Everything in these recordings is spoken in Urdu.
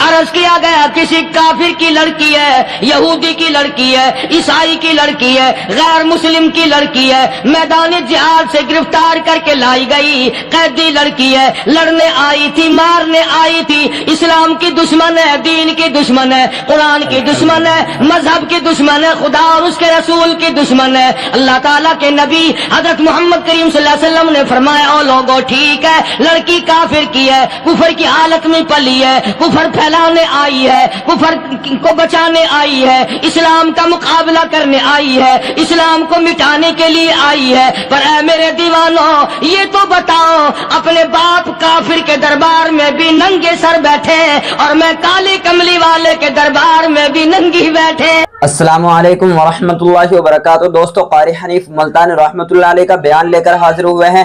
عرض کیا گیا کسی کافر کی لڑکی ہے، یہودی کی لڑکی ہے، عیسائی کی لڑکی ہے، غیر مسلم کی لڑکی ہے، میدان جہاد سے گرفتار کر کے لائی گئی، قیدی لڑکی ہے، لڑنے آئی تھی، مارنے آئی تھی، اسلام کی دشمن ہے، دین کی دشمن ہے، قرآن کی دشمن ہے، مذہب کی دشمن ہے، خدا اور اس کے رسول کی دشمن ہے۔ اللہ تعالیٰ کے نبی حضرت محمد کریم صلی اللہ علیہ وسلم نے فرمایا او لوگوں ٹھیک ہے، لڑکی کافر کی ہے، کفر کی حالت میں پلی ہے، کفر پھیلانے آئی ہے، کفر کو بچانے آئی ہے، اسلام کا مقابلہ کرنے آئی ہے، اسلام کو مٹانے کے لیے آئی ہے، پر اے میرے دیوانوں یہ تو بتاؤ اپنے باپ کافر کے دربار میں بھی ننگے سر بیٹھے اور میں کالی کملی والے کے دربار میں بھی ننگی بیٹھے۔ السلام علیکم ورحمۃ اللہ وبرکاتہ۔ دوستو قاری حنیف ملتانی رحمۃ اللہ علیہ کا بیان لے کر حاضر ہوئے ہیں،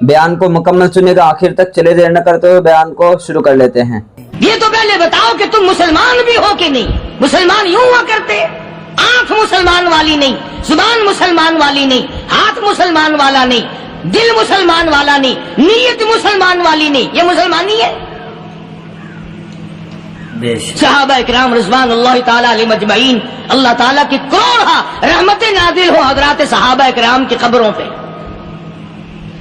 بیان کو مکمل سننے کا، آخر تک چلے دیر نہ کرتے ہوئے بیان کو شروع کر لیتے ہیں۔ یہ تو پہلے بتاؤ کہ تم مسلمان بھی ہو کہ نہیں؟ مسلمان یوں ہوا کرتے، آنکھ مسلمان والی نہیں، زبان مسلمان والی نہیں، ہاتھ مسلمان والا نہیں، دل مسلمان والا نہیں، نیت مسلمان والی نہیں، یہ مسلمانی ہے؟ صحابہ اکرام رضوان اللہ تعالیٰ علیہ مجمعین، اللہ تعالیٰ کی کروڑ رحمتیں نازل ہو حضرات صحابہ اکرام کی قبروں پہ۔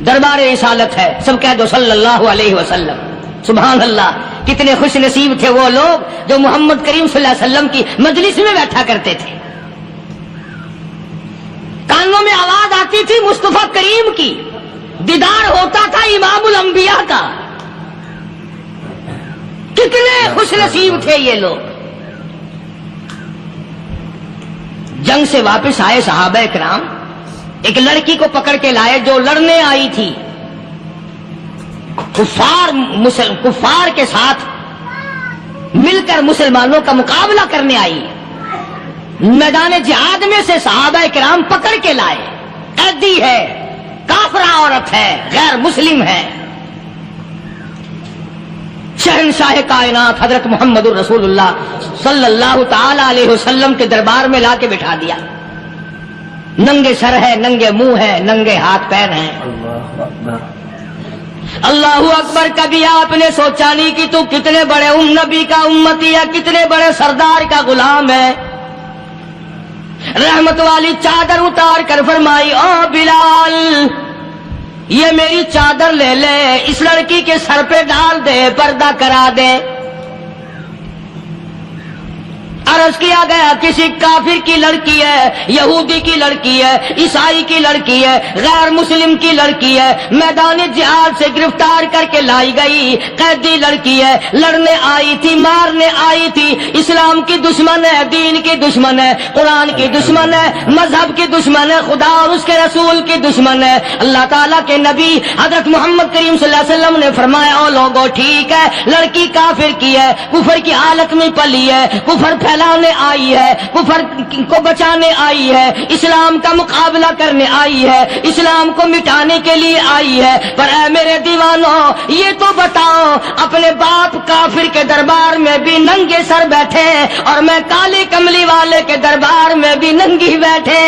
دربار رسالت ہے، سب کہہ دو صلی اللہ علیہ وسلم۔ سبحان اللہ، کتنے خوش نصیب تھے وہ لوگ جو محمد کریم صلی اللہ علیہ وسلم کی مجلس میں بیٹھا کرتے تھے۔ کانوں میں آواز آتی تھی مصطفیٰ کریم کی، دیدار ہوتا تھا امام الانبیاء کا۔ کتنے خوش نصیب تھے یہ لوگ۔ جنگ سے واپس آئے صحابہ کرام، ایک لڑکی کو پکڑ کے لائے جو لڑنے آئی تھی، کفار کے ساتھ مل کر مسلمانوں کا مقابلہ کرنے آئی۔ میدان جہاد میں سے صحابہ کرام پکڑ کے لائے، قیدی ہے، کافرہ عورت ہے، غیر مسلم ہے۔ شہنشاہ کائنات حضرت محمد الرسول اللہ صلی اللہ تعالی علیہ وسلم کے دربار میں لا کے بٹھا دیا۔ ننگے سر ہے، ننگے منہ ہے، ننگے ہاتھ پیر ہیں۔ اللہ اکبر۔ کبھی آپ نے سوچا نہیں کہ تو کتنے بڑے نبی کا امتی ہے، کتنے بڑے سردار کا غلام ہے؟ رحمت والی چادر اتار کر فرمائی او بلال یہ میری چادر لے لے، اس لڑکی کے سر پہ ڈال دے، پردہ کرا دے۔ عرض کیا گیا کسی کافر کی لڑکی ہے، یہودی کی لڑکی ہے، عیسائی کی لڑکی ہے، غیر مسلم کی لڑکی ہے، میدان جہاد سے گرفتار کر کے لائی گئی، قیدی لڑکی ہے، لڑنے آئی تھی، مارنے آئی تھی، اسلام کی دشمن ہے، دین کی دشمن ہے، قرآن کی دشمن ہے، مذہب کی دشمن ہے، خدا اور اس کے رسول کی دشمن ہے۔ اللہ تعالیٰ کے نبی حضرت محمد کریم صلی اللہ علیہ وسلم نے فرمایا او لوگوں ٹھیک ہے، لڑکی کافر کی ہے، کفر کی حالت میں پلی ہے، کفر پھیلانے آئی ہے، کفر کو بچانے آئی ہے، اسلام کا مقابلہ کرنے آئی ہے، اسلام کو مٹانے کے لیے آئی ہے، پر اے میرے دیوانوں یہ تو بتاؤ اپنے باپ کافر کے دربار میں بھی ننگے سر بیٹھے اور میں کالی کملی والے کے دربار میں بھی ننگی بیٹھے۔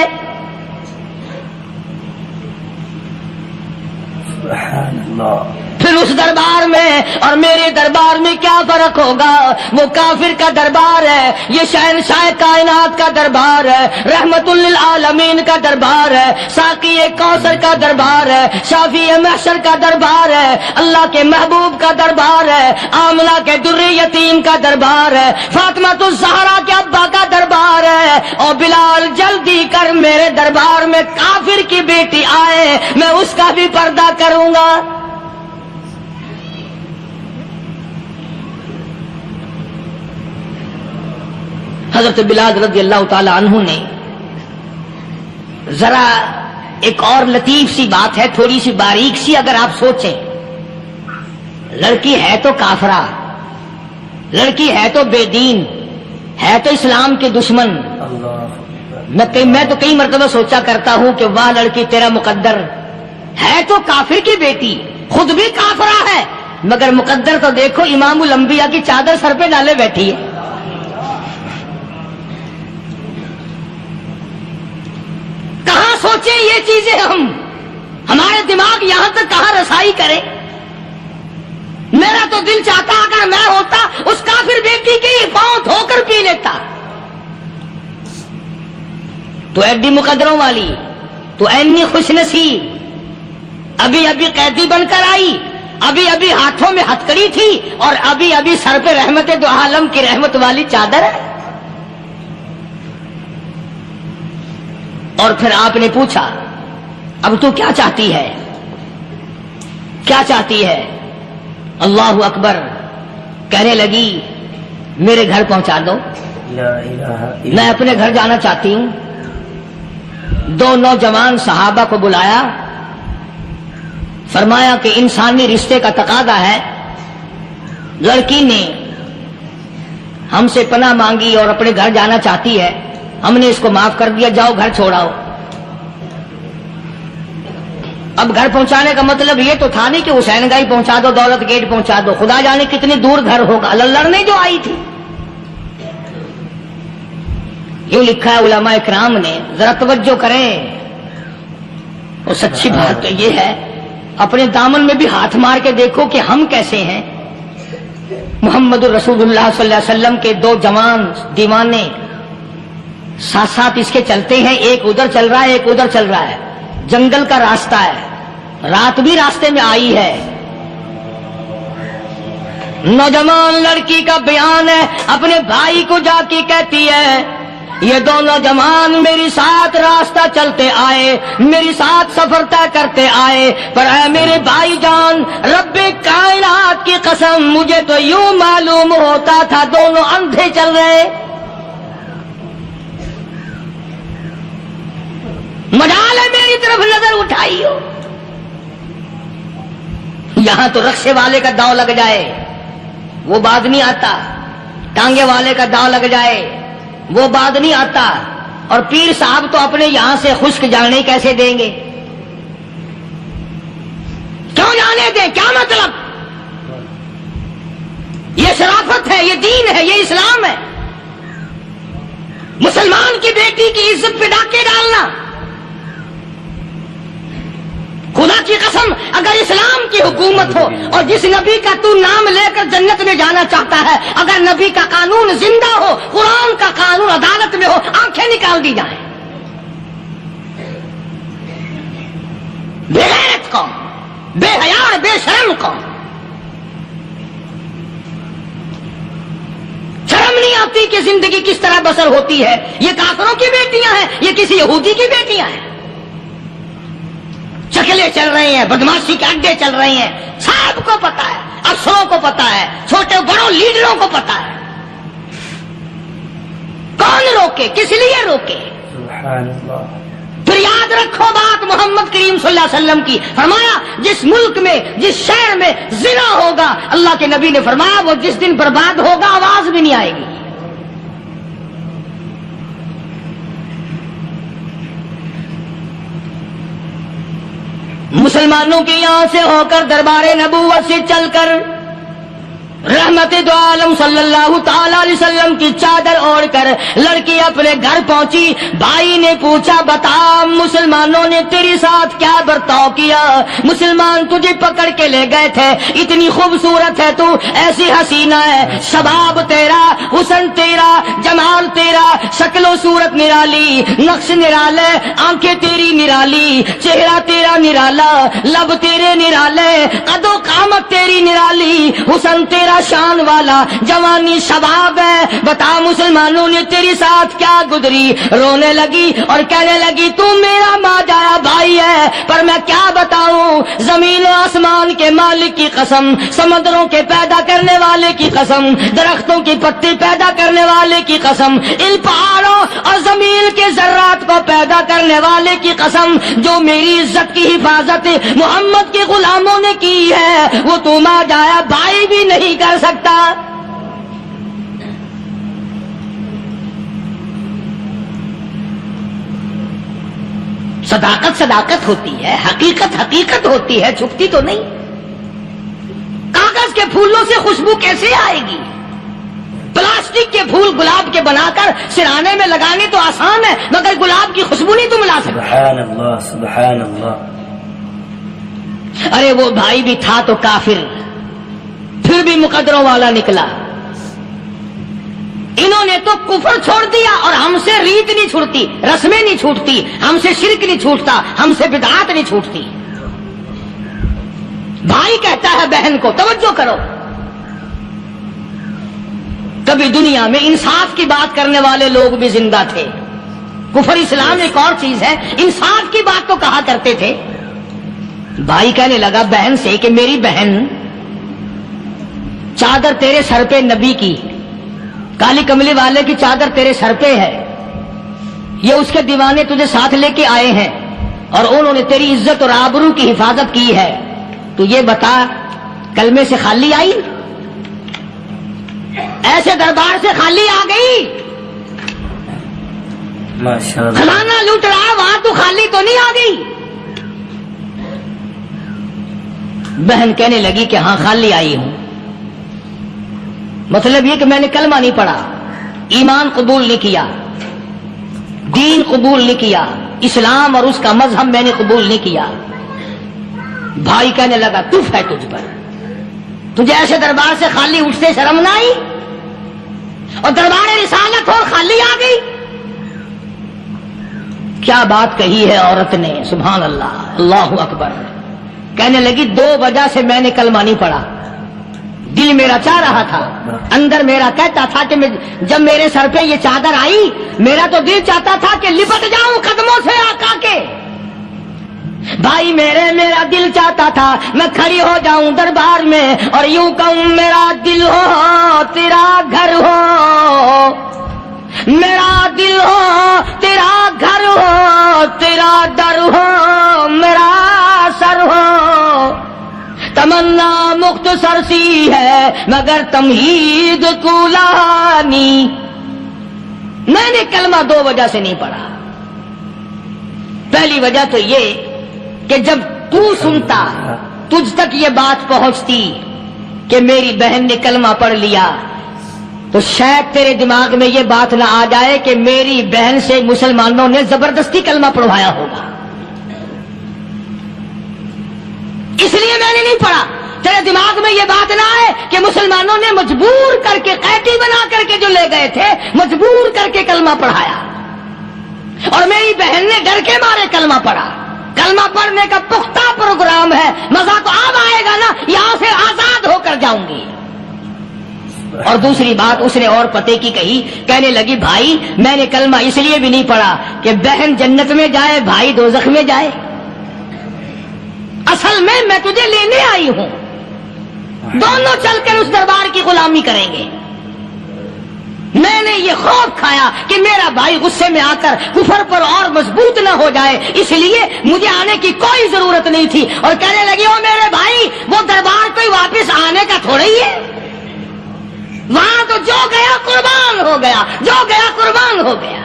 سبحان اللہ۔ پھر اس دربار میں اور میرے دربار میں کیا فرق ہوگا؟ وہ کافر کا دربار ہے، یہ شہنشاہ کائنات کا دربار ہے، رحمت للعالمین کا دربار ہے، ساقی کوثر کا دربار ہے، شافی محشر کا دربار ہے، اللہ کے محبوب کا دربار ہے، آمنہ کے در یتیم کا دربار ہے، فاطمہ الزہرا کے ابا کا دربار ہے۔ اور بلال جلدی کر میرے دربار میں کافر کی بیٹی آئے، میں اس کا بھی پردہ کروں گا۔ حضرت بلال رضی اللہ تعالی عنہ نے ذرا ایک اور لطیف سی بات ہے، تھوڑی سی باریک سی، اگر آپ سوچیں، لڑکی ہے تو کافرہ، لڑکی ہے تو بے دین، ہے تو اسلام کے دشمن۔ میں تو کئی مرتبہ سوچا کرتا ہوں کہ واہ لڑکی تیرا مقدر، ہے تو کافر کی بیٹی، خود بھی کافرہ ہے، مگر مقدر تو دیکھو امام الانبیاء کی چادر سر پہ ڈالے بیٹھی ہے۔ سوچیں یہ چیزیں ہمارے دماغ یہاں تک کہاں رسائی کرے؟ میرا تو دل چاہتا اگر میں ہوتا اس کافر بیٹی کے تو ایڈی مقدروں والی، تو اینی خوش نصیب، ابھی ابھی قیدی بن کر آئی، ابھی ابھی ہاتھوں میں ہتکڑی تھی، اور ابھی ابھی سر پہ رحمت دو عالم کی رحمت والی چادر ہے۔ اور پھر آپ نے پوچھا اب تو کیا چاہتی ہے، کیا چاہتی ہے؟ اللہ اکبر، کہنے لگی میرے گھر پہنچا دو، لا الہ الا میں اپنے گھر جانا چاہتی ہوں۔ دو نوجوان صحابہ کو بلایا، فرمایا کہ انسانی رشتے کا تقاضا ہے، لڑکی نے ہم سے پناہ مانگی اور اپنے گھر جانا چاہتی ہے، ہم نے اس کو معاف کر دیا، جاؤ گھر چھوڑاؤ۔ اب گھر پہنچانے کا مطلب یہ تو تھا نہیں کہ حسین گائی پہنچا دو، دولت گیٹ پہنچا دو، خدا جانے کتنی دور گھر ہوگا، لڑنے جو آئی تھی۔ یوں لکھا ہے علماء اکرام نے، ذرا توجہ کریں، اور سچی بات تو یہ ہے اپنے دامن میں بھی ہاتھ مار کے دیکھو کہ ہم کیسے ہیں۔ محمد الرسول اللہ صلی اللہ علیہ وسلم کے دو جوان دیوانے ساتھ ساتھ اس کے چلتے ہیں، ایک ادھر چل رہا ہے ایک ادھر چل رہا ہے، جنگل کا راستہ ہے، رات بھی راستے میں آئی ہے۔ نوجوان لڑکی کا بیان ہے، اپنے بھائی کو جا کے کہتی ہے یہ دو نوجوان میری ساتھ راستہ چلتے آئے، میری ساتھ سفر طے کرتے آئے، پر اے میرے بھائی جان، رب کائنات کی قسم مجھے تو یوں معلوم ہوتا تھا دونوں اندھے چل رہے، مجال ہے میری طرف نظر اٹھائی ہو۔ یہاں تو رکشے والے کا داؤ لگ جائے وہ بعد نہیں آتا، ٹانگے والے کا داؤ لگ جائے وہ بعد نہیں آتا، اور پیر صاحب تو اپنے یہاں سے خشک جانے کیسے دیں گے؟ کیوں جانے دیں؟ کیا مطلب؟ یہ شرافت ہے، یہ دین ہے، یہ اسلام ہے۔ مسلمان کی بیٹی کی عزت پہ ڈاکے ڈالنا، خدا کی قسم اگر اسلام کی حکومت ہو اور جس نبی کا تو نام لے کر جنت میں جانا چاہتا ہے، اگر نبی کا قانون زندہ ہو، قرآن کا قانون عدالت میں ہو، آنکھیں نکال دی جائیں۔ بے غیرت قوم، بے حیا اور بے شرم قوم، شرم نہیں آتی کہ زندگی کس طرح بسر ہوتی ہے۔ یہ کافروں کی بیٹیاں ہیں، یہ کسی یہودی کی بیٹیاں ہیں، چکلے چل رہے ہیں، بدماشی کے اڈے چل رہے ہیں، سب کو پتا ہے، افسروں کو پتا ہے، چھوٹے بڑوں لیڈروں کو پتا ہے۔ کون روکے؟ کس لیے روکے؟ سبحان اللہ۔ پھر یاد رکھو بات محمد کریم صلی اللہ علیہ وسلم کی، فرمایا جس ملک میں جس شہر میں زنا ہوگا، اللہ کے نبی نے فرمایا وہ جس دن برباد ہوگا آواز بھی نہیں آئے گی۔ مسلمانوں کے یہاں سے ہو کر دربار نبوت سے چل کر رحمت دو عالم صلی اللہ تعالی علیہ وسلم کی چادر اوڑھ کر لڑکی اپنے گھر پہنچی۔ بھائی نے پوچھا بتا مسلمانوں نے تیرے ساتھ کیا برتاؤ کیا؟ مسلمان تجھے پکڑ کے لے گئے تھے، اتنی خوبصورت ہے تو، ایسی حسینہ ہے، شباب تیرا، حسن تیرا، جمال تیرا، شکل و صورت نرالی، نقش نرالے، آنکھیں تیری نرالی، چہرہ تیرا نرالا، لب تیرے نرالے، قد و قامت تیری نرالی، حسن تیرا شان والا، جوانی شباب ہے، بتا مسلمانوں نے تیری ساتھ کیا گزری؟ رونے لگی اور کہنے لگی تو میرا ماجایا بھائی ہے، پر میں کیا بتاؤں، زمین و آسمان کے مالک کی قسم، سمندروں کے پیدا کرنے والے کی قسم، درختوں کی پتی پیدا کرنے والے کی قسم، ان پہاڑوں اور زمین کے ذرات کو پیدا کرنے والے کی قسم، جو میری عزت کی حفاظت محمد کے غلاموں نے کی ہے، وہ تو ماجایا بھائی بھی نہیں کر سکتا۔ صداقت صداقت ہوتی ہے، حقیقت حقیقت ہوتی ہے، چھپتی تو نہیں۔ کاغذ کے پھولوں سے خوشبو کیسے آئے گی؟ پلاسٹک کے پھول گلاب کے بنا کر سرانے میں لگانے تو آسان ہے، مگر گلاب کی خوشبو نہیں تم لا سکتے۔ سبحان اللہ، سبحان اللہ۔ ارے وہ بھائی بھی تھا تو کافر، پھر بھی مقدروں والا نکلا۔ انہوں نے تو کفر چھوڑ دیا اور ہم سے ریت نہیں چھوٹتی، رسمیں نہیں چھوٹتی، ہم سے شرک نہیں چھوٹتا، ہم سے بدعات نہیں چھوٹتی۔ بھائی کہتا ہے بہن کو، توجہ کرو، کبھی دنیا میں انصاف کی بات کرنے والے لوگ بھی زندہ تھے۔ کفر اسلام ایک اور چیز ہے، انصاف کی بات تو کہا کرتے تھے۔ بھائی کہنے لگا بہن سے کہ میری بہن، چادر تیرے سر پہ نبی کی، کالی کملی والے کی چادر تیرے سر پہ ہے، یہ اس کے دیوانے تجھے ساتھ لے کے آئے ہیں اور انہوں نے تیری عزت اور آبرو کی حفاظت کی ہے، تو یہ بتا کلمے سے خالی آئی؟ ایسے دربار سے خالی آ گئی؟ ماشاءاللہ، خزانہ لوٹ رہا وہاں تو خالی تو نہیں آ گئی؟ بہن کہنے لگی کہ ہاں خالی آئی ہوں، مطلب یہ کہ میں نے کلمہ نہیں پڑھا، ایمان قبول نہیں کیا، دین قبول نہیں کیا، اسلام اور اس کا مذہب میں نے قبول نہیں کیا۔ بھائی کہنے لگا تف ہے تجھ پر، تجھے ایسے دربار سے خالی اٹھتے شرم نہ آئی؟ اور دربار رسالت ہو خالی آ گئی؟ کیا بات کہی ہے عورت نے، سبحان اللہ، اللہ اکبر۔ کہنے لگی دو وجہ سے میں نے کلمہ نہیں پڑھا، دل میرا چاہ رہا تھا، اندر میرا کہتا تھا کہ جب میرے سر پہ یہ چادر آئی میرا تو دل چاہتا تھا کہ لپٹ جاؤں قدموں سے آقا کے۔ بھائی میرا دل چاہتا تھا میں کھڑی ہو جاؤں دربار میں اور یوں کہوں میرا دل ہو تیرا گھر ہو، میرا دل ہو تیرا گھر ہو، تیرا در ہو میرا سر ہو، تمنا مختصر سی ہے مگر تمہید طولانی۔ میں نے کلمہ دو وجہ سے نہیں پڑھا۔ پہلی وجہ تو یہ کہ جب تو سنتا، تجھ تک یہ بات پہنچتی کہ میری بہن نے کلمہ پڑھ لیا، تو شاید تیرے دماغ میں یہ بات نہ آ جائے کہ میری بہن سے مسلمانوں نے زبردستی کلمہ پڑھوایا ہوگا، اس لیے میں نے نہیں پڑھا۔ تیرے دماغ میں یہ بات نہ آئے کہ مسلمانوں نے مجبور کر کے، قیدی بنا کر کے جو لے گئے تھے، مجبور کر کے کلمہ پڑھایا اور میری بہن نے ڈر کے مارے کلمہ پڑھا۔ کلمہ پڑھنے کا پختہ پروگرام ہے، مزہ تو اب آئے گا نا، یہاں سے آزاد ہو کر جاؤں گی۔ اور دوسری بات اس نے اور پتے کی کہی، کہنے لگی بھائی میں نے کلمہ اس لیے بھی نہیں پڑھا کہ بہن جنت میں جائے بھائی دوزخ میں جائے، اصل میں تجھے لینے آئی ہوں، دونوں چل کر اس دربار کی غلامی کریں گے۔ میں نے یہ خوف کھایا کہ میرا بھائی غصے میں آ کر کفر پر اور مضبوط نہ ہو جائے، اس لیے مجھے آنے کی کوئی ضرورت نہیں تھی۔ اور کہنے لگی او میرے بھائی وہ دربار کوئی واپس آنے کا تھوڑا ہی ہے، وہاں تو جو گیا قربان ہو گیا، جو گیا قربان ہو گیا۔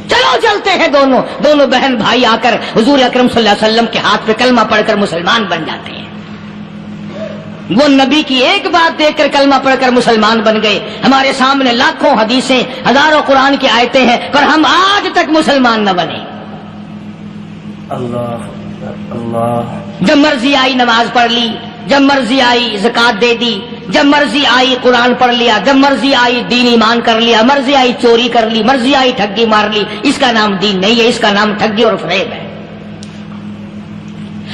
چلو چلتے ہیں، دونوں بہن بھائی آ کر حضور اکرم صلی اللہ علیہ وسلم کے ہاتھ پہ کلمہ پڑھ کر مسلمان بن جاتے ہیں۔ وہ نبی کی ایک بات دیکھ کر کلمہ پڑھ کر مسلمان بن گئے۔ ہمارے سامنے لاکھوں حدیثیں، ہزاروں قرآن کی آیتیں ہیں، پر ہم آج تک مسلمان نہ بنے۔ اللہ اللہ، جب مرضی آئی نماز پڑھ لی، جب مرضی آئی زکات دے دی، جب مرضی آئی قرآن پڑھ لیا، جب مرضی آئی دین ایمان کر لیا، مرضی آئی چوری کر لی، مرضی آئی ٹھگی مار لی۔ اس کا نام دین نہیں ہے، اس کا نام ٹھگی اور فریب ہے۔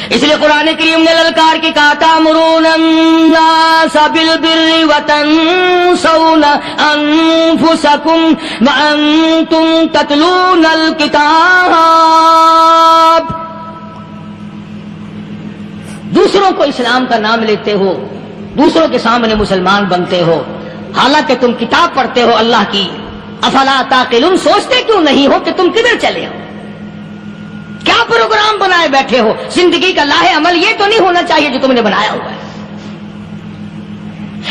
اس لیے قرآن کریم نے للکار کی کہا تأمرون الناس بالبر وتنسون انفسکم وانتم تتلون الکتاب۔ دوسروں کو اسلام کا نام لیتے ہو، دوسروں کے سامنے مسلمان بنتے ہو، حالانکہ تم کتاب پڑھتے ہو اللہ کی۔ افلا تعقلون، سوچتے کیوں نہیں ہو کہ تم کدھر چلے ہو؟ کیا پروگرام بنائے بیٹھے ہو؟ زندگی کا لاہ عمل یہ تو نہیں ہونا چاہیے جو تم نے بنایا ہوا ہے۔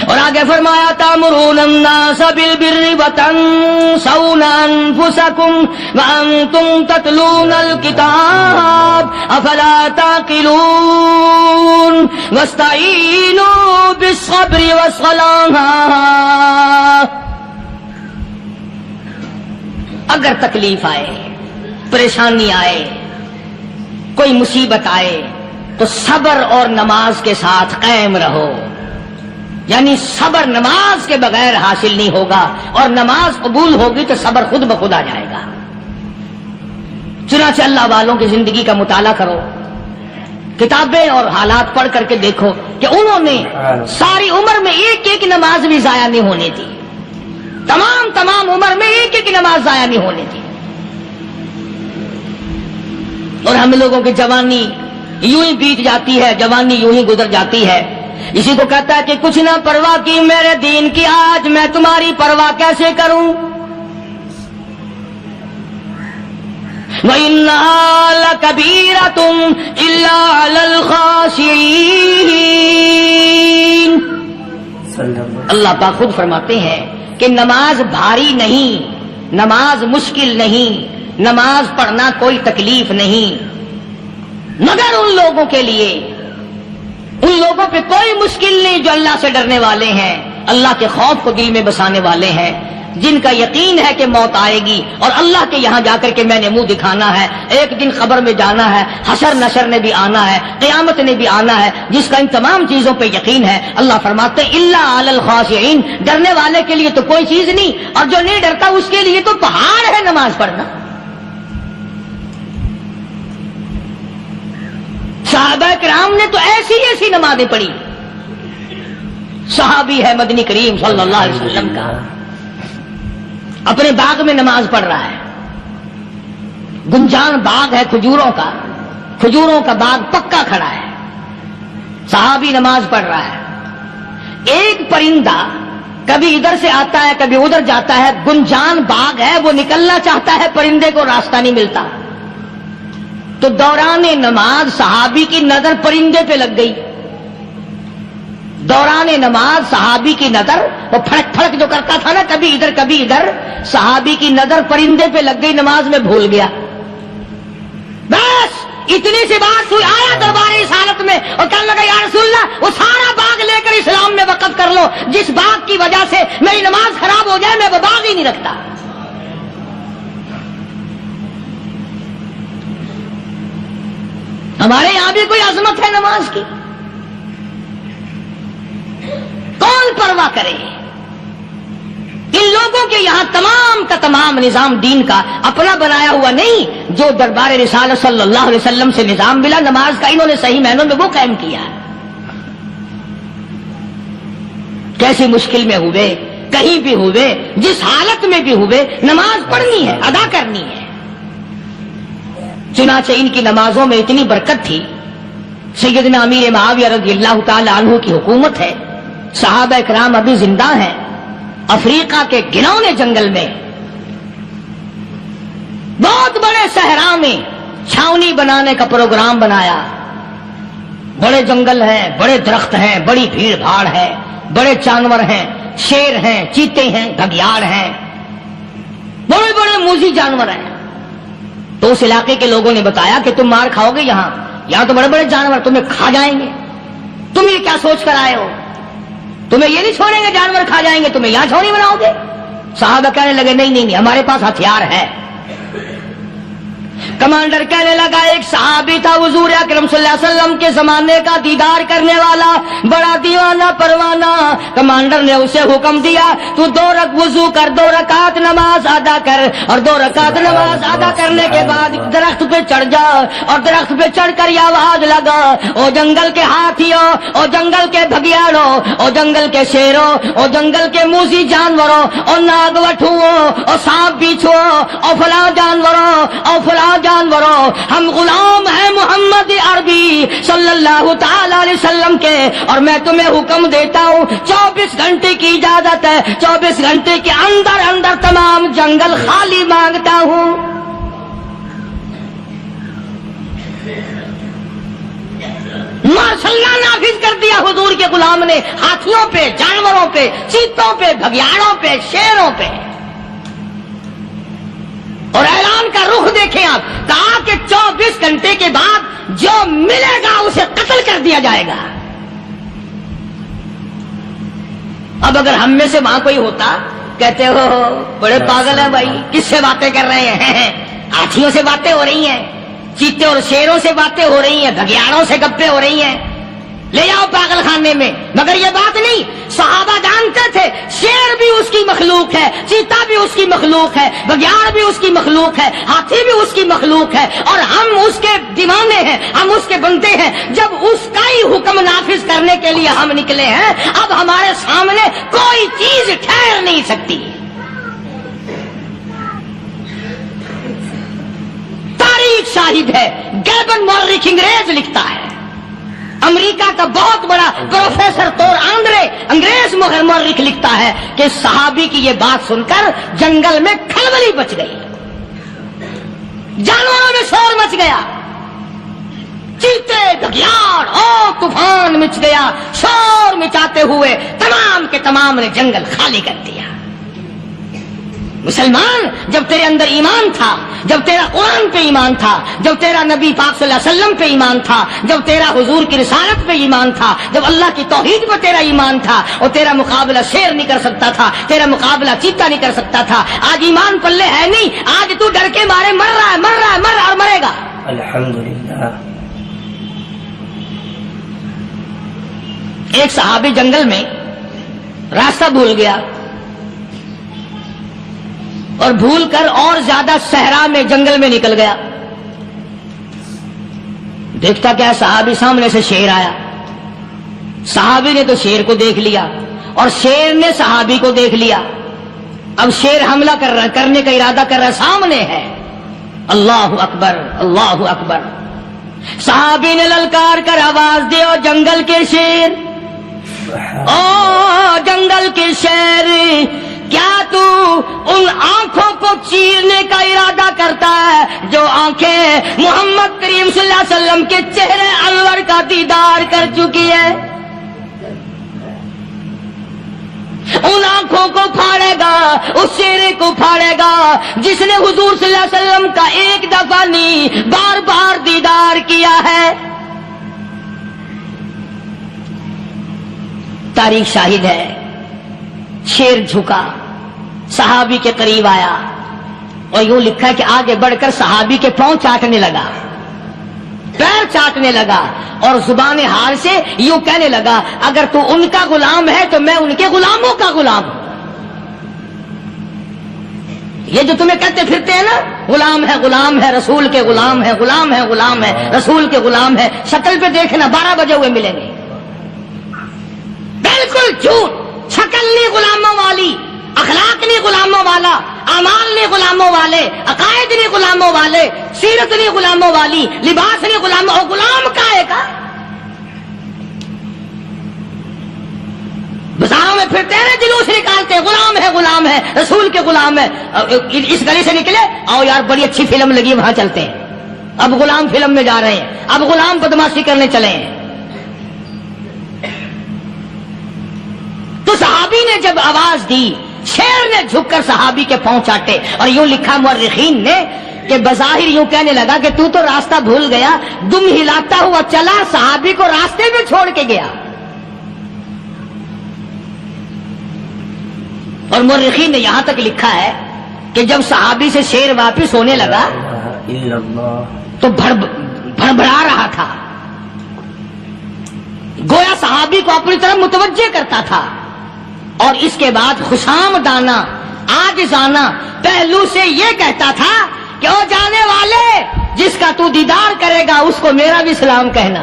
اور آگے فرمایا تأمرون الناس بالبر وتنسون انفسکم وانتم تتلون الکتاب افلا تعقلون واستعینوا بالصبر والصلاة۔ اگر تکلیف آئے، پریشانی آئے، کوئی مصیبت آئے تو صبر اور نماز کے ساتھ قائم رہو۔ یعنی صبر نماز کے بغیر حاصل نہیں ہوگا، اور نماز قبول ہوگی تو صبر خود بخود آ جائے گا۔ چنانچہ اللہ والوں کی زندگی کا مطالعہ کرو، کتابیں اور حالات پڑھ کر کے دیکھو کہ انہوں نے ساری عمر میں ایک ایک نماز بھی ضائع نہیں ہونے دی، تمام عمر میں ایک ایک نماز ضائع نہیں ہونے دی۔ اور ہم لوگوں کی جوانی یوں ہی بیت جاتی ہے، جوانی یوں ہی گزر جاتی ہے۔ اسی کو کہتا ہے کہ کچھ نہ پرواہ کی میرے دین کی، آج میں تمہاری پرواہ کیسے کروں؟ وَإِنَّهَا لَكَبِيرَةٌ إِلَّا عَلَى الْخَاشِعِينَ۔ اللہ پاک خود فرماتے ہیں کہ نماز بھاری نہیں، نماز مشکل نہیں، نماز پڑھنا کوئی تکلیف نہیں، مگر ان لوگوں کے لیے، ان لوگوں پہ کوئی مشکل نہیں جو اللہ سے ڈرنے والے ہیں، اللہ کے خوف کو دل میں بسانے والے ہیں، جن کا یقین ہے کہ موت آئے گی اور اللہ کے یہاں جا کر کے میں نے منہ دکھانا ہے، ایک دن خبر میں جانا ہے، حشر نشر نے بھی آنا ہے، قیامت نے بھی آنا ہے، جس کا ان تمام چیزوں پہ یقین ہے۔ اللہ فرماتے ہیں الا علی الخاشعین، ڈرنے والے کے لیے تو کوئی چیز نہیں، اور جو نہیں ڈرتا اس کے لیے تو پہاڑ ہے نماز پڑھنا۔ صحابہ کرام نے تو ایسی ایسی نمازیں پڑھی۔ صحابی ہے مدنی کریم صلی اللہ علیہ وسلم کا، اپنے باغ میں نماز پڑھ رہا ہے، گنجان باغ ہے کھجوروں کا، کھجوروں کا باغ پکا کھڑا ہے، صحابی نماز پڑھ رہا ہے۔ ایک پرندہ کبھی ادھر سے آتا ہے کبھی ادھر جاتا ہے، گنجان باغ ہے، وہ نکلنا چاہتا ہے، پرندے کو راستہ نہیں ملتا، تو دوران نماز صحابی کی نظر پرندے پہ لگ گئی۔ دوران نماز صحابی کی نظر، وہ پھڑک پھڑک جو کرتا تھا نا کبھی ادھر، صحابی کی نظر پرندے پہ لگ گئی، نماز میں بھول گیا۔ بس اتنی سی بات ہوئی، آیا دربار رسالت میں اور کہنے لگا یا رسول اللہ وہ سارا باغ لے کر اسلام میں وقف کر لو، جس باغ کی وجہ سے میری نماز خراب ہو جائے میں وہ باغ ہی نہیں رکھتا۔ ہمارے یہاں بھی کوئی عظمت ہے نماز کی، کون پرواہ کرے؟ ان لوگوں کے یہاں تمام کا تمام نظام دین کا اپنا بنایا ہوا نہیں، جو دربار رسالت صلی اللہ علیہ وسلم سے نظام ملا نماز کا، انہوں نے صحیح معنوں میں وہ قائم کیا۔ کیسی مشکل میں ہوئے، کہیں بھی ہوئے، جس حالت میں بھی ہوئے، نماز پڑھنی ہے، ادا کرنی ہے۔ چنانچہ ان کی نمازوں میں اتنی برکت تھی، سیدنا امیر معاویہ رضی اللہ تعالی عنہ کی حکومت ہے، صحابہ اکرام ابھی زندہ ہیں، افریقہ کے گھنونے جنگل میں بہت بڑے صحرا میں چھاونی بنانے کا پروگرام بنایا۔ بڑے جنگل ہیں، بڑے درخت ہیں، بڑی بھیڑ بھاڑ ہے، بڑے جانور ہیں، شیر ہیں، چیتے ہیں، گھگیاڑ ہیں، بڑے بڑے موذی جانور ہیں۔ تو اس علاقے کے لوگوں نے بتایا کہ تم مار کھاؤ گے، یہاں تو بڑے بڑے جانور تمہیں کھا جائیں گے، تم یہ کیا سوچ کر آئے ہو؟ تمہیں یہ نہیں چھوڑیں گے، جانور کھا جائیں گے، تمہیں یہاں چھوڑی بناؤ گے؟ صحابہ کہنے لگے نہیں، ہمارے پاس ہتھیار ہے۔ کمانڈر کہنے لگا، ایک صحابی تھا حضور اکرم صلی اللہ علیہ وسلم کے زمانے کا دیدار کرنے والا، بڑا دیوانہ پروانہ۔ کمانڈر نے اسے حکم دیا تو 2 وضو کر، 2 رکعت نماز ادا کر، اور 2 رکعت نماز ادا کرنے کے بعد درخت پہ چڑھ جا، اور درخت پہ چڑھ کر یہ آواز لگا، او جنگل کے ہاتھیوں، او جنگل کے بھگیاڑوں، او جنگل کے شیروں، او جنگل کے موذی جانوروں، اور ناگ وٹھوؤں، اور سانپ بیچھوؤں، اور فلاں جانوروں، اور فلاں جانوروں، ہم غلام ہیں محمد عربی صلی اللہ تعالی علیہ وسلم کے، اور میں تمہیں حکم دیتا ہوں 24 گھنٹے کی اجازت ہے، 24 گھنٹے کے اندر تمام جنگل خالی مانگتا ہوں۔ ماشاء اللہ نافذ کر دیا حضور کے غلام نے، ہاتھیوں پہ، جانوروں پہ، چیتوں پہ، بھگیاڑوں پہ، شیروں پہ۔ اور اعلان کا رخ دیکھیں آپ، کہا کہ 24 گھنٹے کے بعد جو ملے گا اسے قتل کر دیا جائے گا۔ اب اگر ہم میں سے وہاں کوئی ہوتا، کہتے ہو بڑے پاگل ہیں بھائی، کس سے باتیں کر رہے ہیں؟ ہاتھیوں سے باتیں ہو رہی ہیں، چیتے اور شیروں سے باتیں ہو رہی ہیں، بھگیاڑوں سے گپیں ہو رہی ہیں، لے آؤ پاگل خانے میں. مگر یہ بات نہیں، صحابہ جانتے تھے شیر بھی اس کی مخلوق ہے، چیتا بھی اس کی مخلوق ہے، بگیاڑ بھی اس کی مخلوق ہے، ہاتھی بھی اس کی مخلوق ہے، اور ہم اس کے دیوانے ہیں، ہم اس کے بندے ہیں. جب اس کا ہی حکم نافذ کرنے کے لیے ہم نکلے ہیں، اب ہمارے سامنے کوئی چیز ٹھہر نہیں سکتی. تاریخ شاہد ہے. گیبن مورخ انگریز لکھتا ہے، امریکہ کا بہت بڑا پروفیسر تور آندرے انگریز مورخ لکھتا ہے کہ صحابی کی یہ بات سن کر جنگل میں کھلبلی بچ گئی، جانوروں میں شور مچ گیا، چیتے بگیاڑ اور طوفان مچ گیا. شور مچاتے ہوئے تمام کے تمام نے جنگل خالی کر دیا. مسلمان، جب تیرے اندر ایمان تھا، جب تیرا قرآن پہ ایمان تھا، جب تیرا نبی پاک صلی اللہ علیہ وسلم پہ ایمان تھا، جب تیرا حضور کی رسالت پہ ایمان تھا، جب اللہ کی توحید پہ تیرا ایمان تھا، اور تیرا مقابلہ شیر نہیں کر سکتا تھا، تیرا مقابلہ چیتا نہیں کر سکتا تھا. آج ایمان پلے ہے نہیں، آج تو ڈر کے مارے مر رہا ہے، مر رہا ہے، مر رہا اور مرے گا. الحمدللہ. ایک صحابی جنگل میں راستہ بھول گیا، اور بھول کر اور زیادہ صحرا میں جنگل میں نکل گیا. دیکھتا کیا صحابی سامنے سے شیر آیا. صحابی نے تو شیر کو دیکھ لیا اور شیر نے صحابی کو دیکھ لیا. اب شیر حملہ کرنے کا ارادہ کر رہا، سامنے ہے. اللہ اکبر، اللہ اکبر. صحابی نے للکار کر آواز دی، اور جنگل کے شیر، او جنگل کے شیر، کیا تو ان آنکھوں کو چیرنے کا ارادہ کرتا ہے جو آنکھیں محمد کریم صلی اللہ علیہ وسلم کے چہرے انور کا دیدار کر چکی ہے؟ ان آنکھوں کو پھاڑے گا، اس چہرے کو پھاڑے گا جس نے حضور صلی اللہ علیہ وسلم کا ایک دفعہ نہیں بار بار دیدار کیا ہے. تاریخ شاہد ہے. شیر جھکا، صحابی کے قریب آیا، اور یوں لکھا کہ آگے بڑھ کر صحابی کے پاؤں چاٹنے لگا، پیر چاٹنے لگا، اور زبان حال سے یوں کہنے لگا اگر تو ان کا غلام ہے تو میں ان کے غلاموں کا غلام ہوں. یہ جو تمہیں کہتے پھرتے ہیں نا، غلام ہے، غلام ہے، رسول کے غلام ہے، غلام ہے، غلام ہے، رسول کے غلام ہے، شکل پہ دیکھنا 12 بجے ہوئے ملیں گے. بالکل جھوٹ. شکل نہیں غلاموں والی، اخلاق نہیں غلاموں والا، اعمال نہیں غلاموں والے، عقائد نہیں غلاموں والے، سیرت نہیں غلاموں والی، لباس نہیں غلاموں. اور غلام کائے کا؟ بازاروں میں پھرتے ہیں نا، جلوس نکالتے ہیں، غلام ہے، غلام ہے، رسول کے غلام ہے. اس گلی سے نکلے، آؤ یار بڑی اچھی فلم لگی، وہاں چلتے ہیں. اب غلام فلم میں جا رہے ہیں، اب غلام بدماشی کرنے چلے ہیں. تو صحابی نے جب آواز دی، شیر نے جھک کر صحابی کے پاؤں چاٹے، اور یوں لکھا مورخین نے کہ بظاہر یوں کہنے لگا کہ تو راستہ بھول گیا. دم ہلاتا ہوا چلا، صحابی کو راستے میں چھوڑ کے گیا. اور مورخین نے یہاں تک لکھا ہے کہ جب صحابی سے شیر واپس ہونے لگا تو بھڑبڑا رہا تھا، گویا صحابی کو اپنی طرف متوجہ کرتا تھا. اور اس کے بعد خوشامدانہ عاجزانہ پہلو سے یہ کہتا تھا کہ او جانے والے، جس کا تو دیدار کرے گا اس کو میرا بھی سلام کہنا،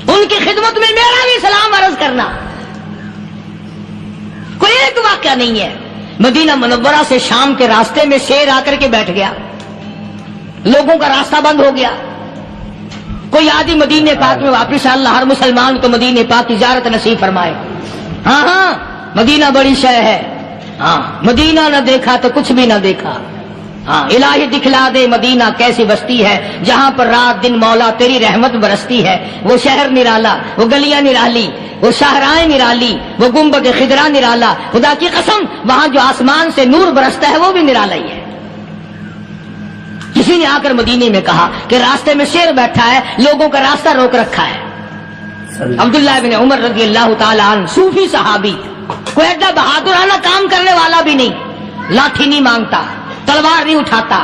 ان کی خدمت میں میرا بھی سلام عرض کرنا. کوئی ایک واقعہ نہیں ہے. مدینہ منورہ سے شام کے راستے میں شیر آ کر کے بیٹھ گیا، لوگوں کا راستہ بند ہو گیا. کوئی آدمی مدینے پاک میں واپس، اللہ ہر مسلمان کو مدینے پاک کی زیارت نصیب فرمائے. ہاں ہاں، مدینہ بڑی شے ہے. ہاں، مدینہ نہ دیکھا تو کچھ بھی نہ دیکھا. ہاں، الہی دکھلا دے مدینہ کیسی بستی ہے جہاں پر رات دن مولا تیری رحمت برستی ہے. وہ شہر نرالا، وہ گلیاں نرالی، وہ شاہراہیں نرالی، وہ گنبد خضرا نرالا. خدا کی قسم وہاں جو آسمان سے نور برستا ہے وہ بھی نرالا ہی ہے. کسی نے آ کر مدینے میں کہا کہ راستے میں شیر بیٹھا ہے، لوگوں کا راستہ روک رکھا ہے. عبداللہ بن عمر رضی اللہ تعالی عنہ، صوفی صحابی، کوئی ایسا بہادرانہ کام کرنے والا بھی نہیں، لاٹھی نہیں مانگتا، تلوار نہیں اٹھاتا،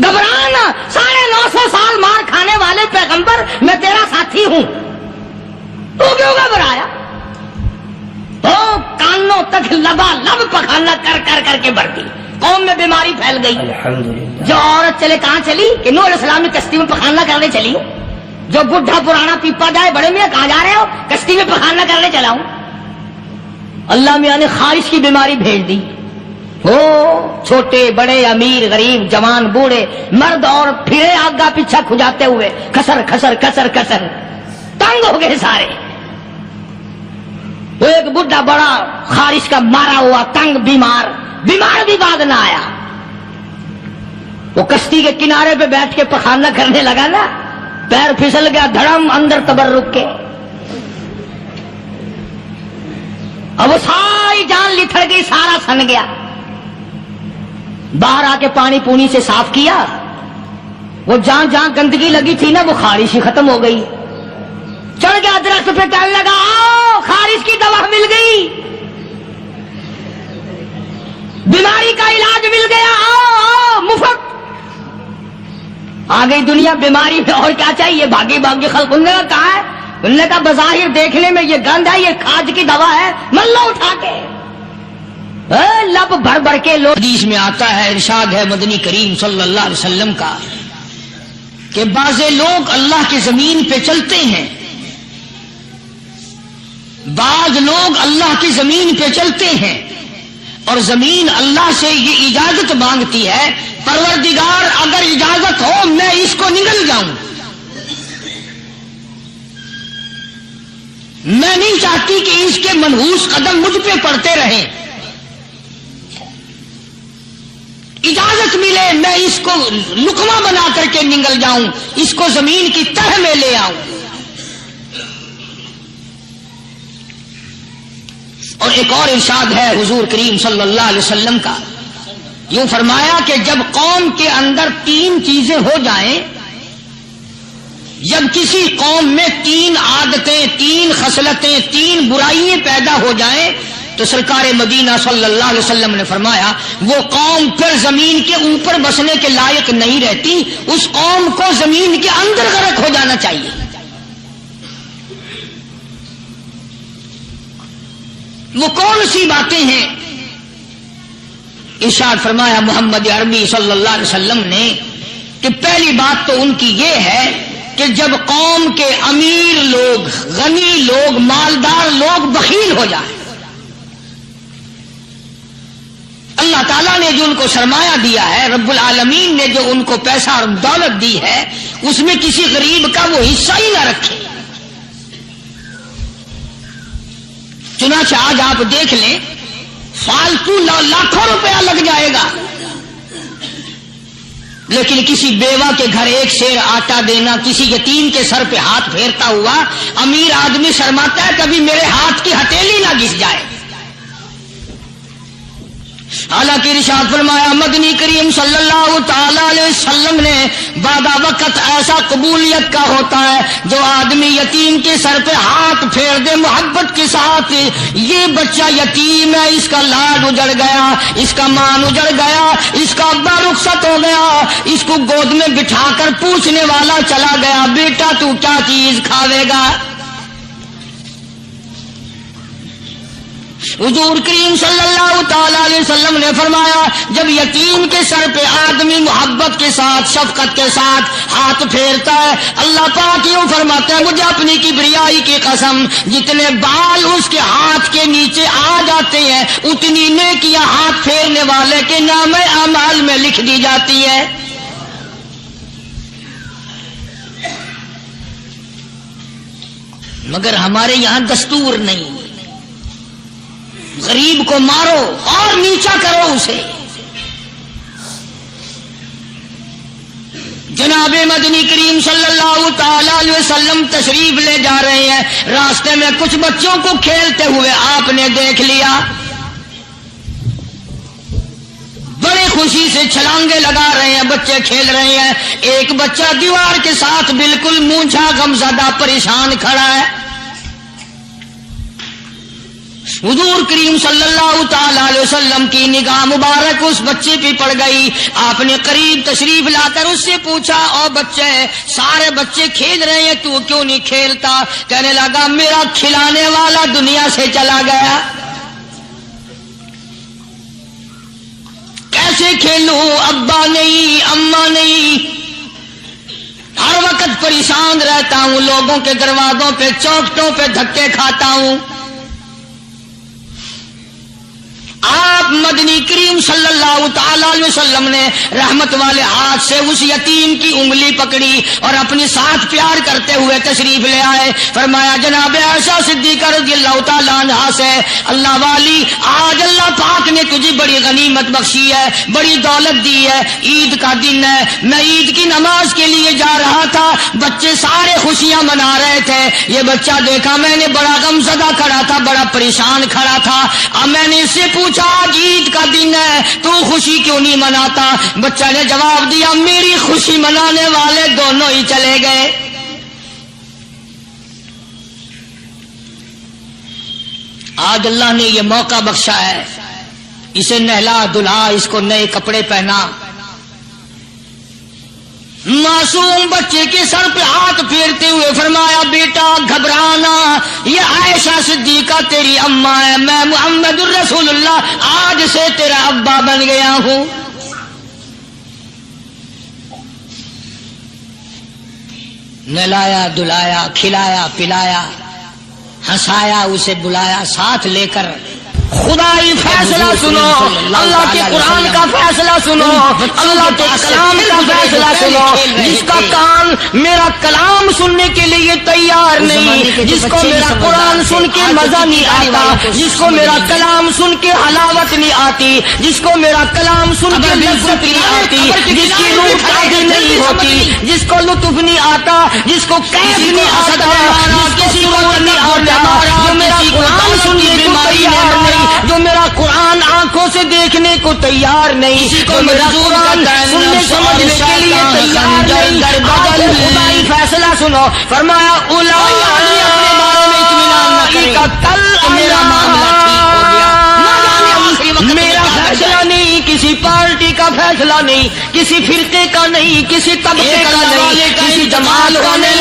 گھبرانا، 950 سال مار کھانے والے پیغمبر میں تیرا ساتھی ہوں، تو کیوں گھبرایا؟ تو کانوں تک لبا لب پخانا کر کر کر کے بڑھتی، قوم میں بیماری پھیل گئی۔ الحمدللہ۔ جو عورت چلے کہاں چلی کہ نوح علیہ السلام نے کشتی میں پخانا کرنے چلی ہوں، جو بڈھا پرانا پیپا جائے بڑے میاں کہاں جا رہے ہو؟ کشتی میں پخانا کرنے چلا ہوں۔ اللہ میاں نے خارش کی بیماری بھیج دی، ہو چھوٹے بڑے امیر غریب جوان بوڑھے مرد اور پھرے آگا پیچھا کھجاتے ہوئے کسر کسر کسر کسر تنگ ہو گئے سارے۔ وہ ایک بڈھا بڑا خارش کا مارا ہوا تنگ بیمار بھی بعد نہ آیا، وہ کشتی کے کنارے پہ بیٹھ کے پخانا کرنے لگا نا، پیر پھسل گیا دھڑم اندر تبرک کے، اب وہ ساری جان لتھڑ گئی، سارا سن گیا۔ باہر آ کے پانی پونی سے صاف کیا، وہ جہاں جہاں گندگی لگی تھی نا وہ خارش ہی ختم ہو گئی۔ چڑھ گیا درخت پہ کہنے لگا آؤ خارش کی دوا مل گئی، بیماری کا علاج مل گیا، آؤ آؤ مفت۔ آ گئی دنیا بیماری میں، اور کیا چاہیے؟ بھاگی بھاگی خلق۔ انہوں نے کہا ہے، انہوں نے کہا بظاہر دیکھنے میں یہ گند ہے، یہ کھاج کی دوا ہے، من لو اٹھا کے۔ لب بھر بھر کے لوگ، حدیث میں آتا ہے، ارشاد ہے مدنی کریم صلی اللہ علیہ وسلم کا کہ بعض لوگ اللہ کی زمین پہ چلتے ہیں، بعض لوگ اللہ کی زمین پہ چلتے ہیں اور زمین اللہ سے یہ اجازت مانگتی ہے، پروردگار اگر اجازت ہو میں اس کو نگل جاؤں، میں نہیں چاہتی کہ اس کے منحوس قدم مجھ پہ پڑتے رہیں، اجازت ملے میں اس کو لقمہ بنا کر کے نگل جاؤں، اس کو زمین کی تہ میں لے آؤں۔ اور ایک اور ارشاد ہے حضور کریم صلی اللہ علیہ وسلم کا، یوں فرمایا کہ جب قوم کے اندر 3 چیزیں ہو جائیں، جب کسی قوم میں 3 عادتیں، 3 خصلتیں، 3 برائیاں پیدا ہو جائیں تو سرکار مدینہ صلی اللہ علیہ وسلم نے فرمایا وہ قوم پھر زمین کے اوپر بسنے کے لائق نہیں رہتی، اس قوم کو زمین کے اندر غرق ہو جانا چاہیے۔ وہ کون سی باتیں ہیں؟ ارشاد فرمایا محمد عربی صلی اللہ علیہ وسلم نے کہ پہلی بات تو ان کی یہ ہے کہ جب قوم کے امیر لوگ، غنی لوگ، مالدار لوگ بخیل ہو جائیں، اللہ تعالیٰ نے جو ان کو سرمایہ دیا ہے، رب العالمین نے جو ان کو پیسہ اور دولت دی ہے، اس میں کسی غریب کا وہ حصہ ہی نہ رکھے۔ چنانچہ آج آپ دیکھ لیں فالتو لاکھوں روپیہ لگ جائے گا، لیکن کسی بیوہ کے گھر 1 سیر آٹا دینا، کسی یتیم کے سر پہ ہاتھ پھیرتا ہوا امیر آدمی شرماتا ہے کبھی میرے ہاتھ کی ہتھیلی نہ گھس جائے۔ حالانکہ ارشاد فرمایا مدنی کریم صلی اللہ تعالی علیہ وسلم نے بعد وقت ایسا قبولیت کا ہوتا ہے جو آدمی یتیم کے سر پہ ہاتھ پھیر دے محبت کے ساتھ، یہ بچہ یتیم ہے، اس کا لاڈ اجڑ گیا، اس کا مان اجڑ گیا، اس کا ابا رخصت ہو گیا، اس کو گود میں بٹھا کر پوچھنے والا چلا گیا بیٹا تو کیا چیز کھاوے گا؟ حضور کریم صلی اللہ تعالی علیہ وسلم نے فرمایا جب یتیم کے سر پہ آدمی محبت کے ساتھ، شفقت کے ساتھ ہاتھ پھیرتا ہے، اللہ پاک یوں فرماتا ہے مجھے اپنی کبریائی کی قسم جتنے بال اس کے ہاتھ کے نیچے آ جاتے ہیں اتنی نیکیاں ہاتھ پھیرنے والے کے نام اعمال میں لکھ دی جاتی ہے۔ مگر ہمارے یہاں دستور نہیں، غریب کو مارو اور نیچا کرو اسے۔ جناب مدنی کریم صلی اللہ تعالی علیہ وسلم تشریف لے جا رہے ہیں، راستے میں کچھ بچوں کو کھیلتے ہوئے آپ نے دیکھ لیا، بڑے خوشی سے چھلانگے لگا رہے ہیں، بچے کھیل رہے ہیں، ایک بچہ دیوار کے ساتھ بالکل مونچھا غمزدہ پریشان کھڑا ہے۔ حضور کریم صلی اللہ تعالی علیہ وسلم کی نگاہ مبارک اس بچے پہ پڑ گئی. آپ نے قریب تشریف لا کر اس سے پوچھا، او بچے، سارے بچے کھیل رہے ہیں، تو کیوں نہیں کھیلتا؟ کہنے لگا میرا کھلانے والا دنیا سے چلا گیا، کیسے کھیلوں؟ ابا نہیں، اماں نہیں، ہر وقت پریشان رہتا ہوں، لوگوں کے دروازوں پہ چوکھٹوں پہ دھکے کھاتا ہوں. آپ مدنی کریم صلی اللہ تعالی علیہ وسلم نے رحمت والے ہاتھ سے اس یتیم کی انگلی پکڑی اور اپنی ساتھ پیار کرتے ہوئے تشریف لے آئے. فرمایا جناب عائشہ صدیقہ رضی اللہ تعالی عنہا سے، اللہ والی، آج اللہ پاک نے تجھے بڑی غنیمت بخشی ہے، بڑی دولت دی ہے، عید کا دن ہے، میں عید کی نماز کے لیے جا رہا تھا، بچے سارے خوشیاں منا رہے تھے، یہ بچہ دیکھا میں نے بڑا غم زدہ کھڑا تھا، بڑا پریشان کھڑا تھا. اب میں نے اس سے پوچھا آج عید کا دن ہے تو خوشی کیوں نہیں مناتا؟ بچہ نے جواب دیا میری خوشی منانے والے دونوں ہی چلے گئے. آج اللہ نے یہ موقع بخشا ہے، اسے نہلا دھلا، اس کو نئے کپڑے پہنا. معصوم بچے کے سر پہ ہاتھ پھیرتے ہوئے فرمایا بیٹا گھبرانا، یہ عائشہ صدیقہ تیری اماں ہے، میں محمد الرسول اللہ آج سے تیرا ابا بن گیا ہوں. نہلایا دلایا، کھلایا پلایا، ہنسایا، اسے بلایا، ساتھ لے کر خدائی فیصلہ سنو، اللہ کے قرآن کا فیصلہ سنو، اللہ کے کلام کا فیصلہ سنو. جس کا کان میرا کلام سننے کے لیے تیار نہیں، جس کو میرا قرآن سن کے مزہ نہیں آتا، جس کو میرا کلام سن کے حلاوت نہیں آتی، جس کو میرا کلام سن کے لذت نہیں آتی، جس کی روح تازی نہیں ہوتی، جس کو لطف نہیں آتا، جس کو کیف نہیں آتا، جس کو سکون نہیں آتا، جو میرا قرآن سننے کو تیار نہیں، جو میرا قرآن آنکھوں سے دیکھنے کو تیار نہیں، جو میرا قرآن سننے سمجھنے کے لیے تیار نہیں. خدائی فیصلہ سنو، فرمایا میرا معاملہ ٹھیک ہو گیا. میرا فیصلہ نہیں، کسی پارٹی کا فیصلہ نہیں، کسی فرقے کا نہیں، کسی طبقے کا نہیں، کسی جماعت کا نہیں.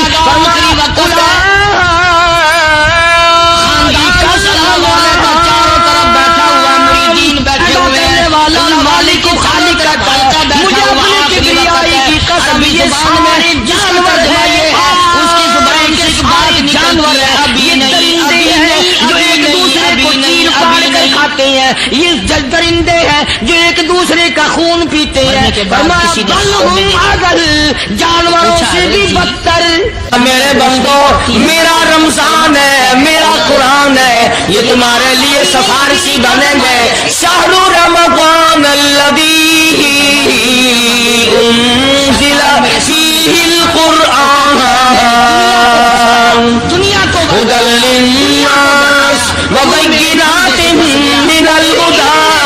مالک خالق کا طالب بیٹھا ہوا کی قسم، یہ سارے جانور ہے، اس کی زبان سے بات جانور ہے، یہ درندے ہیں جو ایک دوسرے کو چیر پاڑ کر کھاتے ہیں، یہ درندے ہیں جو ایک دوسرے کا خون پیتے ہیں. جانوروں سے بھی بدتر. میرے بندو، میرا رمضان ہے، میرا قرآن ہے، یہ تمہارے لیے سفارشی بنیں گے. شہر رمضان الذی انزل فیہ القرآن دنیا کو ہدی للناس وبینات من الہدی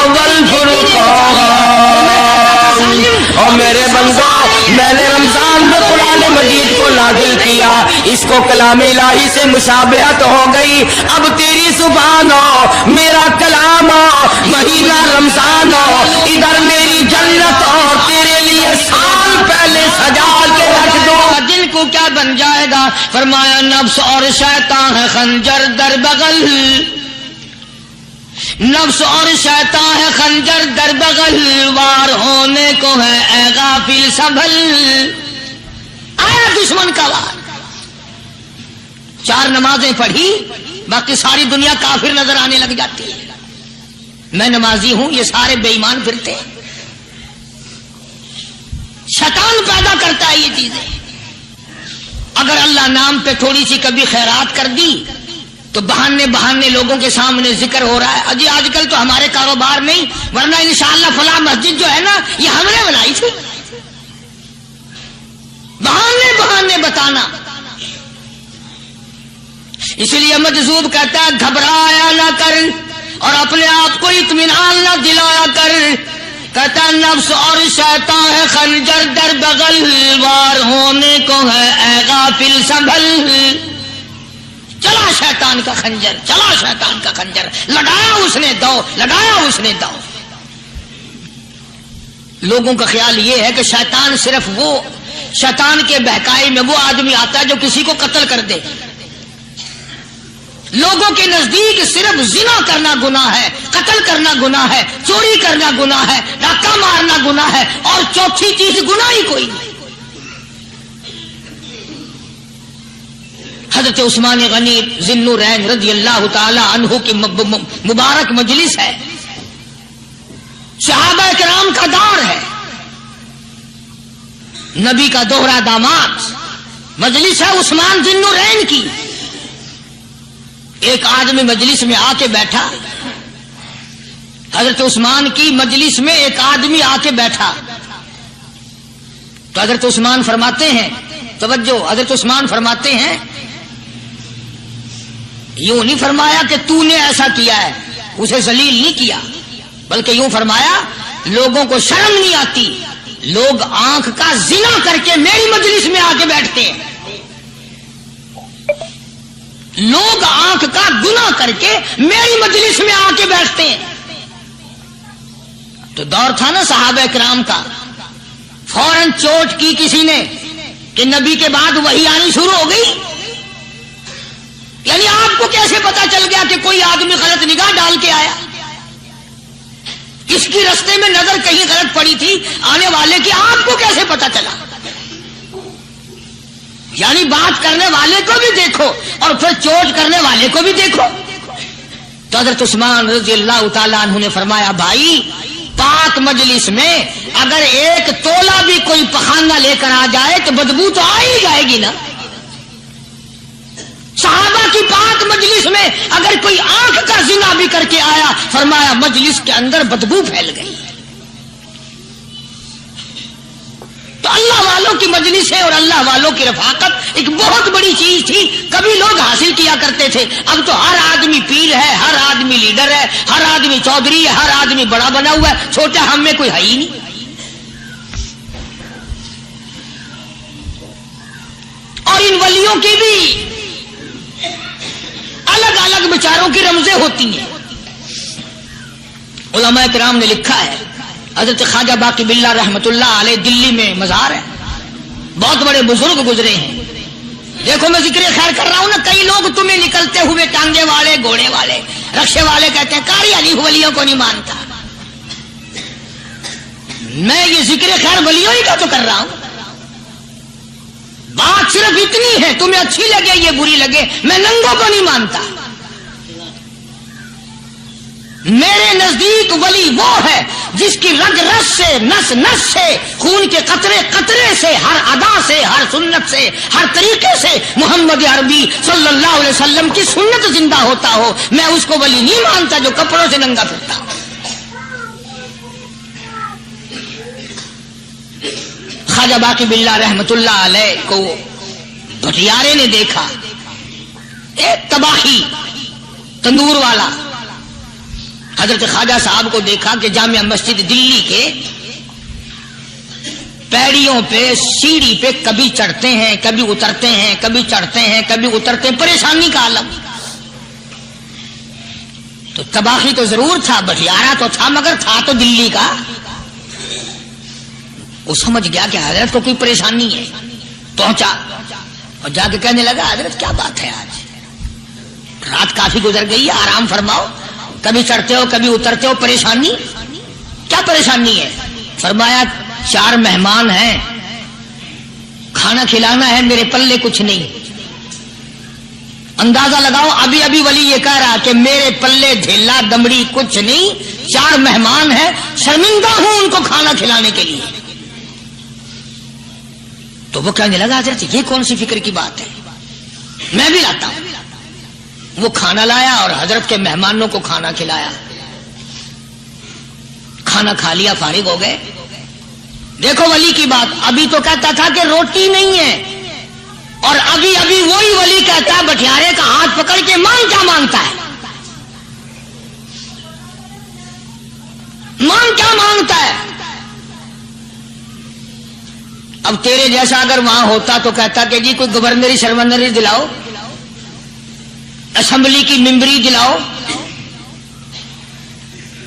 والفرقان. اور میرے بندو، میں نے رمضان میں قرآن مجید کو نازل کیا، اس کو کلام الہی سے مشابہت ہو گئی. اب تیری زبان ہو، میرا کلام ہو، مہینہ رمضان ہو، ادھر میری جنت ہو، تیرے لیے سال پہلے سجا کے رکھ دو. دل کو کیا بن جائے گا؟ فرمایا نفس اور شیطان ہے خنجر در بغل، نفس اور شیطان ہے خنجر در بغل، وار ہونے کو ہے اے غافل سنبھل. آیا دشمن کا وار. 4 نمازیں پڑھی، باقی ساری دنیا کافر نظر آنے لگ جاتی ہے. میں نمازی ہوں، یہ سارے بے ایمان پھرتے ہیں. شیطان پیدا کرتا ہے یہ چیزیں. اگر اللہ نام پہ تھوڑی سی کبھی خیرات کر دی تو بہانے لوگوں کے سامنے ذکر ہو رہا ہے، اجی آج کل تو ہمارے کاروبار نہیں، ورنہ انشاءاللہ فلاں مسجد جو ہے نا یہ ہم نے بنائی تھی. بہانے بتانا. اس لیے مجذوب کہتا ہے گھبرایا نہ کر اور اپنے آپ کو اطمینان نہ دلایا کر. کہتا نفس اور شیطان ہے خنجر در بغل، وار ہونے کو ہے اے غافل سنبھل. چلا شیطان شیطان کا خنجر، چلا شیطان کا خنجر، لڑایا اس نے دو، لڑایا اس نے دو۔ لوگوں کا خیال یہ ہے کہ شیطان صرف وہ، شیطان کے بہکائی میں وہ آدمی آتا ہے جو کسی کو قتل کر دے۔ لوگوں کے نزدیک صرف زنا کرنا گناہ ہے، قتل کرنا گناہ ہے، چوری کرنا گناہ ہے، ڈاکہ مارنا گناہ ہے، اور چوتھی چیز گناہ ہی کوئی نہیں۔ حضرت عثمان غنی ذی النورین رضی اللہ تعالی عنہ کی مبارک مجلس ہے، صحابہ کرام کا دور ہے، نبی کا دوہرا داماد، مجلس ہے عثمان ذی النورین کی۔ ایک آدمی مجلس میں آ کے بیٹھا، حضرت عثمان کی مجلس میں ایک آدمی آ کے بیٹھا تو حضرت عثمان فرماتے ہیں، توجہ، حضرت عثمان فرماتے ہیں، یوں نہیں فرمایا کہ تو نے ایسا کیا ہے، اسے ذلیل نہیں کیا، بلکہ یوں فرمایا لوگوں کو شرم نہیں آتی، لوگ آنکھ کا زنا کر کے میری مجلس میں آ کے بیٹھتے ہیں، لوگ آنکھ کا گناہ کر کے میری مجلس میں آ کے بیٹھتے ہیں۔ تو دور تھا نا صحابہ کرام کا، فوراً چوٹ کی کسی نے کہ نبی کے بعد وحی آنی شروع ہو گئی۔ یعنی آپ کو کیسے پتا چل گیا کہ کوئی آدمی غلط نگاہ ڈال کے آیا؟ اس کی رستے میں نظر کہیں غلط پڑی تھی آنے والے کی، آپ کو کیسے پتا چلا؟ یعنی بات کرنے والے کو بھی دیکھو اور پھر چوٹ کرنے والے کو بھی دیکھو۔ تو حضرت عثمان رضی اللہ تعالیٰ عنہ نے فرمایا، بھائی پاک مجلس میں اگر ایک تولا بھی کوئی پخانہ لے کر آ جائے تو بدبو تو آ ہی جائے گی نا۔ صحابہ کی پاک مجلس میں اگر کوئی آنکھ کا زنا بھی کر کے آیا، فرمایا مجلس کے اندر بدبو پھیل گئی۔ تو اللہ والوں کی مجلسیں اور اللہ والوں کی رفاقت ایک بہت بڑی چیز تھی، کبھی لوگ حاصل کیا کرتے تھے، اب تو ہر آدمی پیر ہے، ہر آدمی لیڈر ہے، ہر آدمی چودھری ہے، ہر آدمی بڑا بنا ہوا ہے، چھوٹا ہم میں کوئی ہے ہی نہیں۔ اور ان ولیوں کی بھی الگ الگ بیچاروں کی رمزیں ہوتی ہیں۔ علماء کرام نے لکھا ہے، حضرت خواجہ باقی باللہ رحمت اللہ علیہ دلی میں مزار ہے، بہت بڑے بزرگ گزرے ہیں۔ دیکھو میں ذکر خیر کر رہا ہوں نا، کئی لوگ تمہیں نکلتے ہوئے ٹانگے والے، گھوڑے والے، رکشے والے کہتے ہیں قاری علی ولیوں کو نہیں مانتا۔ میں یہ ذکر خیر ولیوں ہی کا تو کر رہا ہوں۔ بات صرف اتنی ہے، تمہیں اچھی لگے یہ بری لگے، میں ننگوں کو نہیں مانتا۔ میرے نزدیک ولی وہ ہے جس کی رگ رس سے، نس نس سے، خون کے قطرے قطرے سے، ہر ادا سے، ہر سنت سے، ہر طریقے سے محمد عربی صلی اللہ علیہ وسلم کی سنت زندہ ہوتا ہو۔ میں اس کو ولی نہیں مانتا جو کپڑوں سے ننگا پھرتا ہو۔ خواجہ باقی باللہ رحمت اللہ علیہ کو بھٹیارے نے دیکھا، ایک تباہی تندور والا، حضرت خواجہ صاحب کو دیکھا کہ جامع مسجد دلی کے پیڑیوں پہ، سیڑھی پہ کبھی چڑھتے ہیں، کبھی اترتے ہیں، کبھی چڑھتے ہیں، کبھی اترتے ہیں، پریشانی کا عالم۔ تو تباہی تو ضرور تھا، بٹیارہ تو تھا، مگر تھا تو دلی کا۔ وہ سمجھ گیا کہ حضرت کو کوئی پریشانی ہے، پہنچا اور جا کے کہنے لگا، حضرت کیا بات ہے، آج رات کافی گزر گئی ہے، آرام فرماؤ، کبھی چڑھتے ہو کبھی اترتے ہو، پریشانی کیا پریشانی ہے؟ فرمایا 4 مہمان ہیں، کھانا کھلانا ہے، میرے پلے کچھ نہیں۔ اندازہ لگاؤ، ابھی ابھی ولی یہ کہہ رہا کہ میرے پلے ڈھیلا دمڑی کچھ نہیں، 4 مہمان ہیں، شرمندہ ہوں ان کو کھانا کھلانے کے لیے۔ تو وہ کہنے لگا، حضرت یہ کون سی فکر کی بات ہے، میں بھی لاتا ہوں۔ وہ کھانا لایا اور حضرت کے مہمانوں کو کھانا کھلایا، کھانا کھا لیا، فارغ ہو گئے۔ دیکھو ولی کی بات، ابھی تو کہتا تھا کہ روٹی نہیں ہے، اور ابھی ابھی وہی ولی کہتا ہے بٹیارے کا ہاتھ پکڑ کے، مان کیا مانگتا ہے، مان کیا مانگتا ہے۔ اب تیرے جیسا اگر وہاں ہوتا تو کہتا کہ جی کوئی گورنری شرمندری دلاؤ، اسمبلی کی ممبری دلاؤ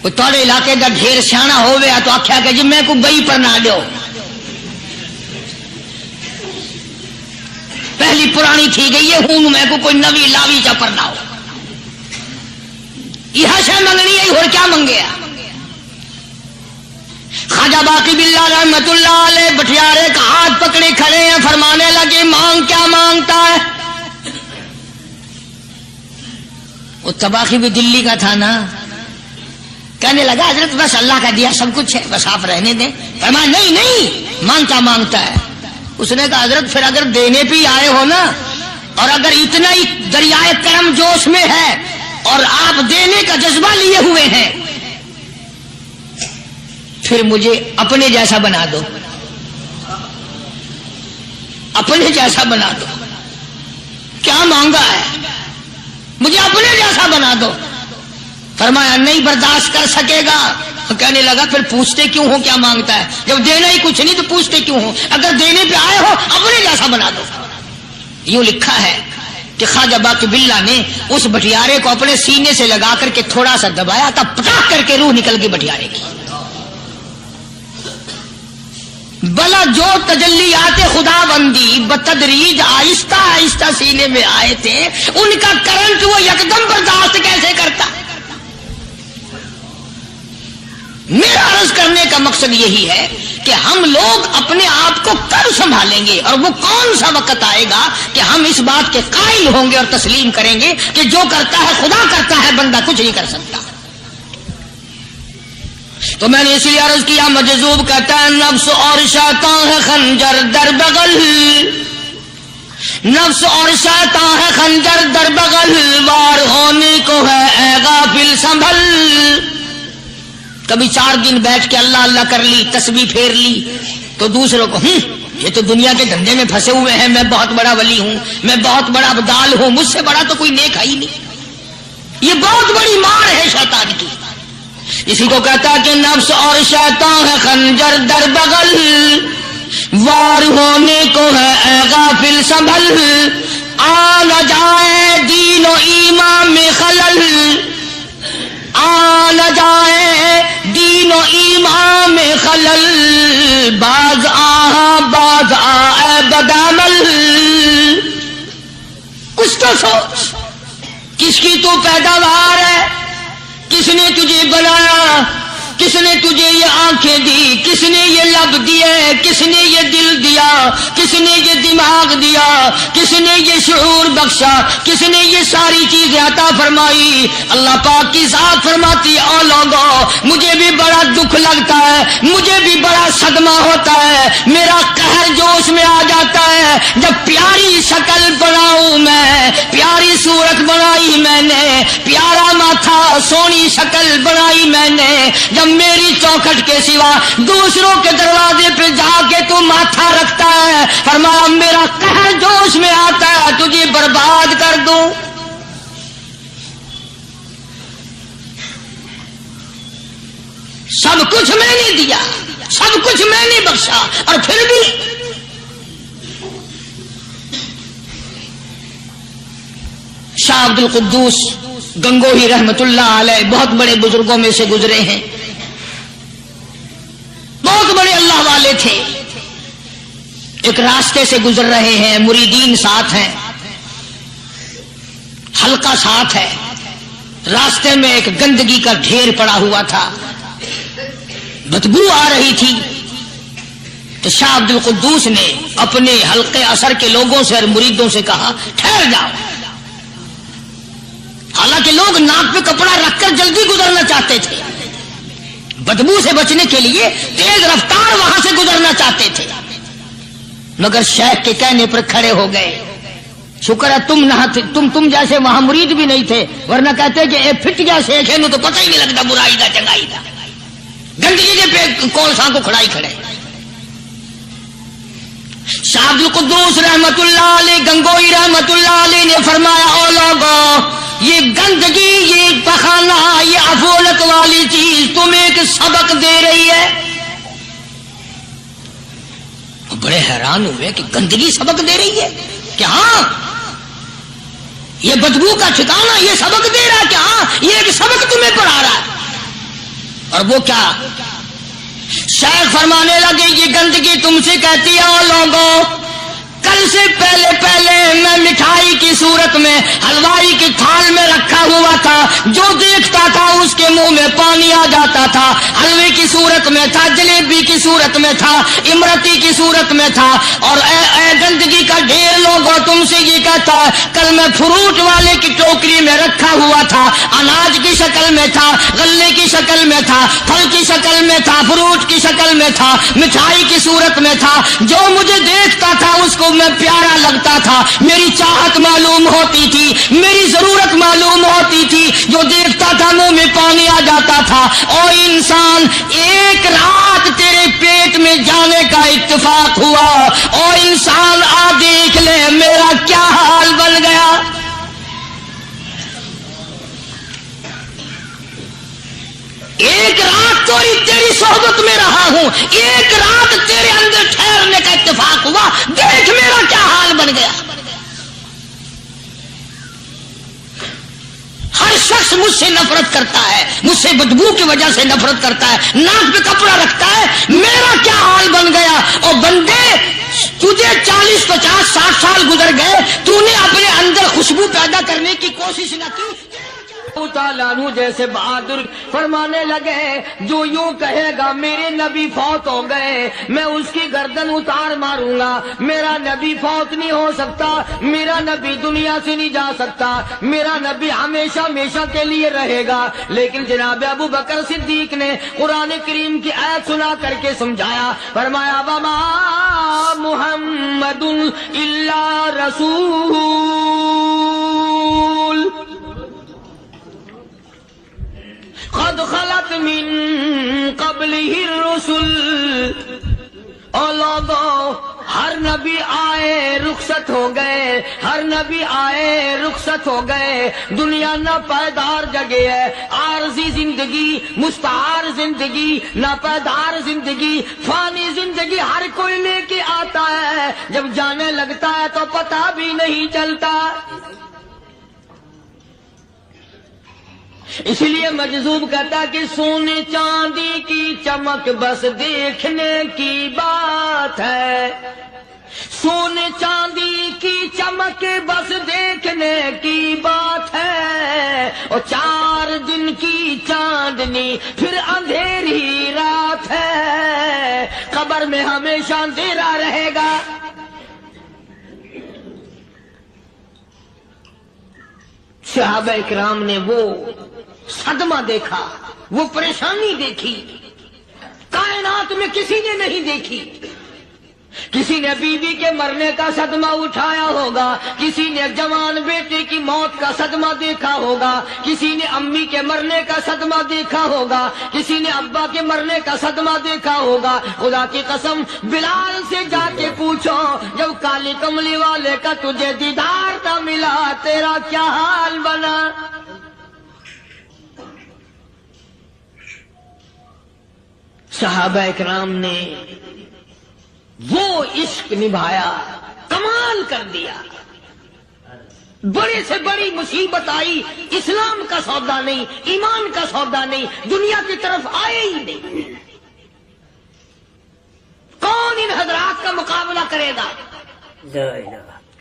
وہ تھوڑے علاقے کا ڈھیر سیاح ہو گیا تو آخیا کہ جی میں کو گئی پر نہ دو پہلی پرانی تھی گئی ہے ہوں میں کو کوئی نوی لاوی چا پر نہ ہو یہ شے منگنی ہے اور کیا منگیا خواجہ باقی باللہ رحمت اللہ علیہ بٹیارے کا ہاتھ پکڑے کھڑے ہیں فرمانے لگے مانگ کیا مانگتا ہے وہ تباخی بھی دلی کا تھا نا کہنے لگا حضرت بس اللہ کا دیا سب کچھ ہے بس آپ رہنے دیں فرمایا نہیں نہیں مانگتا مانگتا ہے اس نے کہا حضرت پھر اگر دینے پہ آئے ہو نا اور اگر اتنا ہی دریائے کرم جوش میں ہے اور آپ دینے کا جذبہ لیے ہوئے ہیں پھر مجھے اپنے جیسا بنا دو اپنے جیسا بنا دو کیا مانگا ہے مجھے اپنے جیسا بنا دو فرمایا نہیں برداشت کر سکے گا کہنے لگا پھر پوچھتے کیوں ہو کیا مانگتا ہے جب دینا ہی کچھ نہیں تو پوچھتے کیوں ہو اگر دینے پہ آئے ہو اپنے جیسا بنا دو یوں لکھا ہے کہ خواجہ باقی باللہ نے اس بٹیارے کو اپنے سینے سے لگا کر کے تھوڑا سا دبایا تھا پٹاخ کر کے روح نکل گئی بٹیارے کی بلا جو تجلیات خدا بندی بتدریج آہستہ آہستہ سینے میں آئے تھے ان کا کرنٹ وہ یکدم برداشت کیسے کرتا میرا عرض کرنے کا مقصد یہی ہے کہ ہم لوگ اپنے آپ کو کب سنبھالیں گے اور وہ کون سا وقت آئے گا کہ ہم اس بات کے قائل ہوں گے اور تسلیم کریں گے کہ جو کرتا ہے خدا کرتا ہے بندہ کچھ نہیں کر سکتا تو میں نے اس لیے عرض کیا مجذوب کہتا ہے نفس اور شیطان ہے خنجر در بغل نفس اور شیطان ہے خنجر در بغل وار ہونے کو ہے اے غافل سنبھل کبھی 4 دن بیٹھ کے اللہ اللہ کر لی تسبیح پھیر لی تو دوسروں کو یہ تو دنیا کے دھندے میں پھنسے ہوئے ہیں میں بہت بڑا ولی ہوں میں بہت بڑا ابدال ہوں مجھ سے بڑا تو کوئی نیک ہے ہی نہیں یہ بہت بڑی مار ہے شیطان کی اسی کو کہتا کہ نفس اور شیطان ہے خنجر در بغل وار ہونے کو ہے اے غافل سنبھل آ نہ جائے دین و ایمان میں خلل آ نہ جائے دین و ایمان میں خلل باز آئے بدعمل کچھ تو سوچ کس کی تو پیداوار ہے کس نے تجھے بنایا کس نے تجھے یہ آنکھیں دی کس نے یہ لب دیے کس نے یہ دل دیا کس نے یہ دماغ دیا کس نے یہ شعور بخشا کس نے یہ ساری چیزیں عطا فرمائی اللہ پاک کی ذات فرماتی ہے او لوگو مجھے بھی بڑا دکھ لگتا ہے مجھے بھی بڑا صدمہ ہوتا ہے میرا قہر جوش میں آ جاتا ہے جب پیاری شکل بناؤں میں پیاری صورت بنائی میں نے پیارا ماتھا سونی شکل بنائی میں نے جب میری چوکھٹ کے سوا دوسروں کے دروازے پہ جا کے تو ماتھا رکھتا ہے فرمایا میرا قہر جوش میں آتا ہے تجھے برباد کر دوں سب کچھ میں نے دیا سب کچھ میں نے بخشا اور پھر بھی شاہ عبد القدوس گنگوہی رحمت اللہ علیہ بہت بڑے بزرگوں میں سے گزرے ہیں بہت بڑے اللہ والے تھے ایک راستے سے گزر رہے ہیں مریدین ساتھ ہیں حلقہ ساتھ ہے راستے میں ایک گندگی کا ڈھیر پڑا ہوا تھا بدبو آ رہی تھی تو شاہ عبد القدوس نے اپنے حلقے اثر کے لوگوں سے اور مریدوں سے کہا ٹھہر جاؤ حالانکہ لوگ ناک پہ کپڑا رکھ کر جلدی گزرنا چاہتے تھے بدبو سے بچنے کے لیے تیز رفتار وہاں سے گزرنا چاہتے تھے مگر شیخ کے کہنے پر کھڑے ہو گئے شکر ہے تم نہ تم جیسے وہاں مرید بھی نہیں تھے ورنہ کہتے کہ اے پھٹ گیا شیخ ہے نو تو پتہ ہی نہیں لگتا برائی دا چنگائی دا گندگی کے پہ کون سا کو کھڑائی کھڑے شاہ عبد القدوس رحمت اللہ علیہ گنگوئی رحمت اللہ علیہ نے فرمایا او لوگو یہ گندگی یہ پخانہ یہ افولت والی چیز تمہیں ایک سبق دے رہی ہے بڑے حیران ہوئے کہ گندگی سبق دے رہی ہے کہ ہاں یہ بدبو کا ٹھکانا یہ سبق دے رہا ہے کہ ہاں یہ ایک سبق تمہیں پڑھا رہا ہے. اور وہ کیا؟ شیخ فرمانے لگے یہ گندگی تم سے کہتی ہے او لوگوں، کل سے پہلے میں مٹھائی کی صورت میں حلوائی کی تھال میں رکھا ہوا تھا، جو دیکھتا تھا اس کے منہ میں پانی آ جاتا تھا. حلوے کی صورت میں تھا، جلیبی کی صورت میں تھا، امرتی کی صورت میں تھا. اور اے گندگی کا ڈھیر لوگوں تم سے یہ کہتا ہے کل میں فروٹ والے کی ٹوکری میں رکھا ہوا تھا، اناج کی شکل میں تھا، غلے کی شکل میں تھا، پھل کی شکل میں تھا، فروٹ کی شکل میں تھا، مٹھائی کی صورت میں تھا. جو مجھے دیکھتا تھا اس کو میں پیارا لگتا تھا، میری چاہت معلوم ہوتی تھی، میری ضرورت معلوم ہوتی تھی. جو دیکھتا تھا منہ میں پانی آ جاتا تھا. او انسان، ایک رات تیرے پیٹ میں جانے کا اتفاق ہوا. او انسان آ دیکھ لے میرا کیا حال بن گیا. ایک رات تو تیری صحبت میں رہا ہوں، ایک رات تیرے اندر ٹھہرنے کا اتفاق ہوا، دیکھ میرا کیا حال بن گیا. ہر شخص مجھ سے نفرت کرتا ہے، مجھ سے بدبو کی وجہ سے نفرت کرتا ہے، ناک پہ کپڑا رکھتا ہے، میرا کیا حال بن گیا. اور بندے تجھے 40 50 60 سال گزر گئے، تو نے اپنے اندر خوشبو پیدا کرنے کی کوشش نہ کی. تعالیٰ عنہ جیسے بہادر فرمانے لگے جو یوں کہے گا میرے نبی فوت ہو گئے میں اس کی گردن اتار ماروں گا. میرا نبی فوت نہیں ہو سکتا، میرا نبی دنیا سے نہیں جا سکتا، میرا نبی ہمیشہ ہمیشہ کے لیے رہے گا. لیکن جناب ابو بکر صدیق نے قرآن کریم کی آیت سنا کر کے سمجھایا. فرمایا وما محمد الا رسول قد خلت من قبلہ الرسل. اور لوگوں ہر نبی آئے رخصت ہو گئے، ہر نبی آئے رخصت ہو گئے. دنیا نہ پائیدار جگہ ہے، عارضی زندگی، مستعار زندگی، نہ پائیدار زندگی، فانی زندگی ہر کوئی لے کے آتا ہے. جب جانے لگتا ہے تو پتہ بھی نہیں چلتا. اس لیے مجذوب کہتا کہ سونے چاندی کی چمک بس دیکھنے کی بات ہے، سونے چاندی کی چمک بس دیکھنے کی بات ہے. اور 4 دن کی چاندنی پھر اندھیری رات ہے، قبر میں ہمیشہ اندھیرا رہے گا. صحابہ اکرام نے وہ صدمہ دیکھا، وہ پریشانی دیکھی، کائنات میں کسی نے نہیں دیکھی. کسی نے بیوی کے مرنے کا صدمہ اٹھایا ہوگا، کسی نے جوان بیٹے کی موت کا صدمہ دیکھا ہوگا، کسی نے امی کے مرنے کا صدمہ دیکھا ہوگا، کسی نے ابا کے مرنے کا صدمہ دیکھا ہوگا. خدا کی قسم بلال سے جا کے پوچھو جب کالی کملی والے کا تجھے دیدار نہ ملا تیرا کیا حال بنا. صحابہ اکرام نے وہ عشق نبھایا، کمال کر دیا. بڑے سے بڑی مصیبت آئی، اسلام کا سودا نہیں، ایمان کا سودا نہیں، دنیا کی طرف آئے ہی نہیں. کون ان حضرات کا مقابلہ کرے گا؟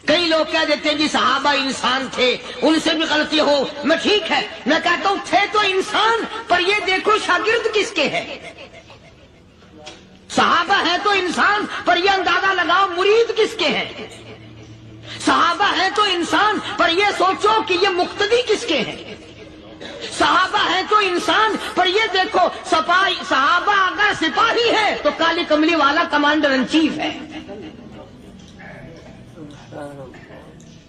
کئی لوگ کہہ دیتے ہیں جی صحابہ انسان تھے، ان سے بھی غلطی ہو. میں ٹھیک ہے، میں کہتا ہوں تھے تو انسان، پر یہ دیکھو شاگرد کس کے ہیں. صحابہ ہیں تو انسان، پر یہ اندازہ لگاؤ مرید کس کے ہیں. صحابہ ہیں تو انسان، پر یہ سوچو کہ یہ مقتدی کس کے ہیں. صحابہ ہیں تو انسان، پر یہ دیکھو صحابہ اگر سپاہی ہے تو کالی کملی والا کمانڈر ان چیف ہے.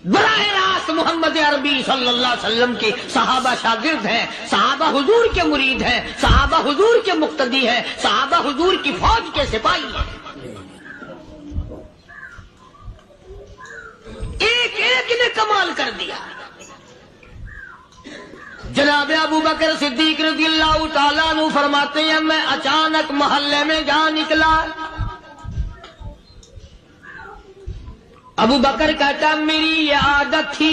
براہ راست محمد عربی صلی اللہ علیہ وسلم کے صحابہ شاگرد ہیں، صحابہ حضور کے مرید ہیں، صحابہ حضور کے مقتدی ہیں، صحابہ حضور کی فوج کے سپاہی ہیں. ایک ایک نے کمال کر دیا. جناب ابو بکر صدیق رضی اللہ تعالیٰ عنہ فرماتے ہیں میں اچانک محلے میں جا نکلا. ابو بکر کہتا میری یہ عادت تھی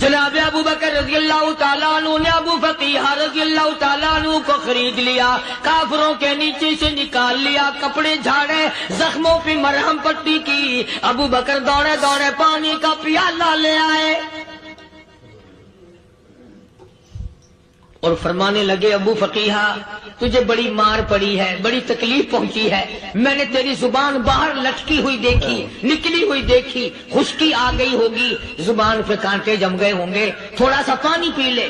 جناب ابو بکر رضی اللہ تعالیٰ عنہ نے ابو فقیہ رضی اللہ تعالیٰ عنہ کو خرید لیا، کافروں کے نیچے سے نکال لیا، کپڑے جھاڑے، زخموں پہ مرہم پٹی کی۔ ابو بکر دوڑے دوڑے پانی کا پیالہ لے آئے اور فرمانے لگے ابو فقیہ تجھے بڑی مار پڑی ہے، بڑی تکلیف پہنچی ہے، میں نے تیری زبان باہر لٹکی ہوئی دیکھی، نکلی ہوئی دیکھی، خشکی آ گئی ہوگی، زبان پہ کانٹے جم گئے ہوں گے، تھوڑا سا پانی پی لے۔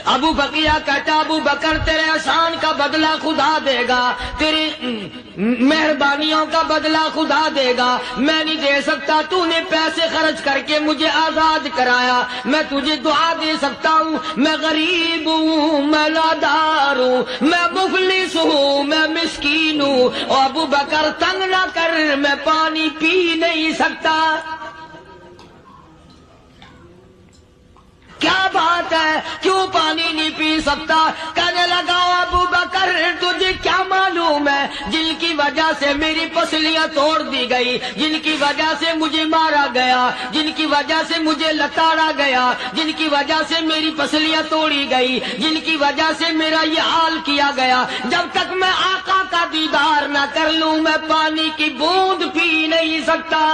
ابو فقیہ کہتا ابو بکر تیرے احسان کا بدلہ خدا دے گا، تیری مہربانیوں کا بدلہ خدا دے گا، میں نہیں دے سکتا، تو نے پیسے خرچ کر کے مجھے آزاد کرایا، میں تجھے دعا دے سکتا ہوں، میں غریب ہوں، میں نادار ہوں، میں مفلس ہوں، میں مسکین ہوں، اور ابو بکر تنگ نہ کر، میں پانی پی نہیں سکتا۔ کیا بات ہے، کیوں پانی نہیں پی سکتا؟ کہنے لگا ابو بکر تجھے کیا معلوم ہے جن کی وجہ سے میری پسلیاں توڑ دی گئی، جن کی وجہ سے مجھے مارا گیا، جن کی وجہ سے مجھے لتاڑا گیا، جن کی وجہ سے میری پسلیاں توڑی گئی، جن کی وجہ سے میرا یہ حال کیا گیا، جب تک میں آقا کا دیدار نہ کر لوں میں پانی کی بوند پی نہیں سکتا۔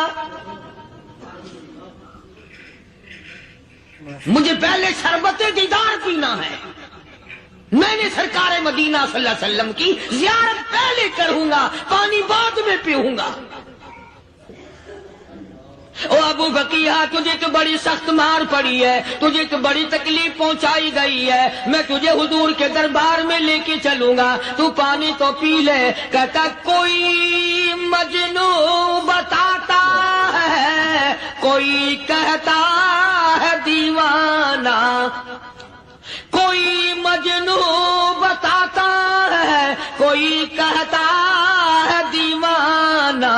مجھے پہلے شربت دیدار پینا ہے، میں نے سرکار مدینہ صلی اللہ علیہ وسلم کی زیارت پہلے کروں گا، پانی بعد میں پیوں گا۔ او ابو فقیہ تجھے تو بڑی سخت مار پڑی ہے، تجھے تو بڑی تکلیف پہنچائی گئی ہے، میں تجھے حضور کے دربار میں لے کے چلوں گا، تو پانی تو پی لے۔ کہتا کوئی مجنوں بتاتا ہے، کوئی کہتا ہے دیوانہ، کوئی مجنوں بتاتا ہے، کوئی کہتا ہے دیوانہ،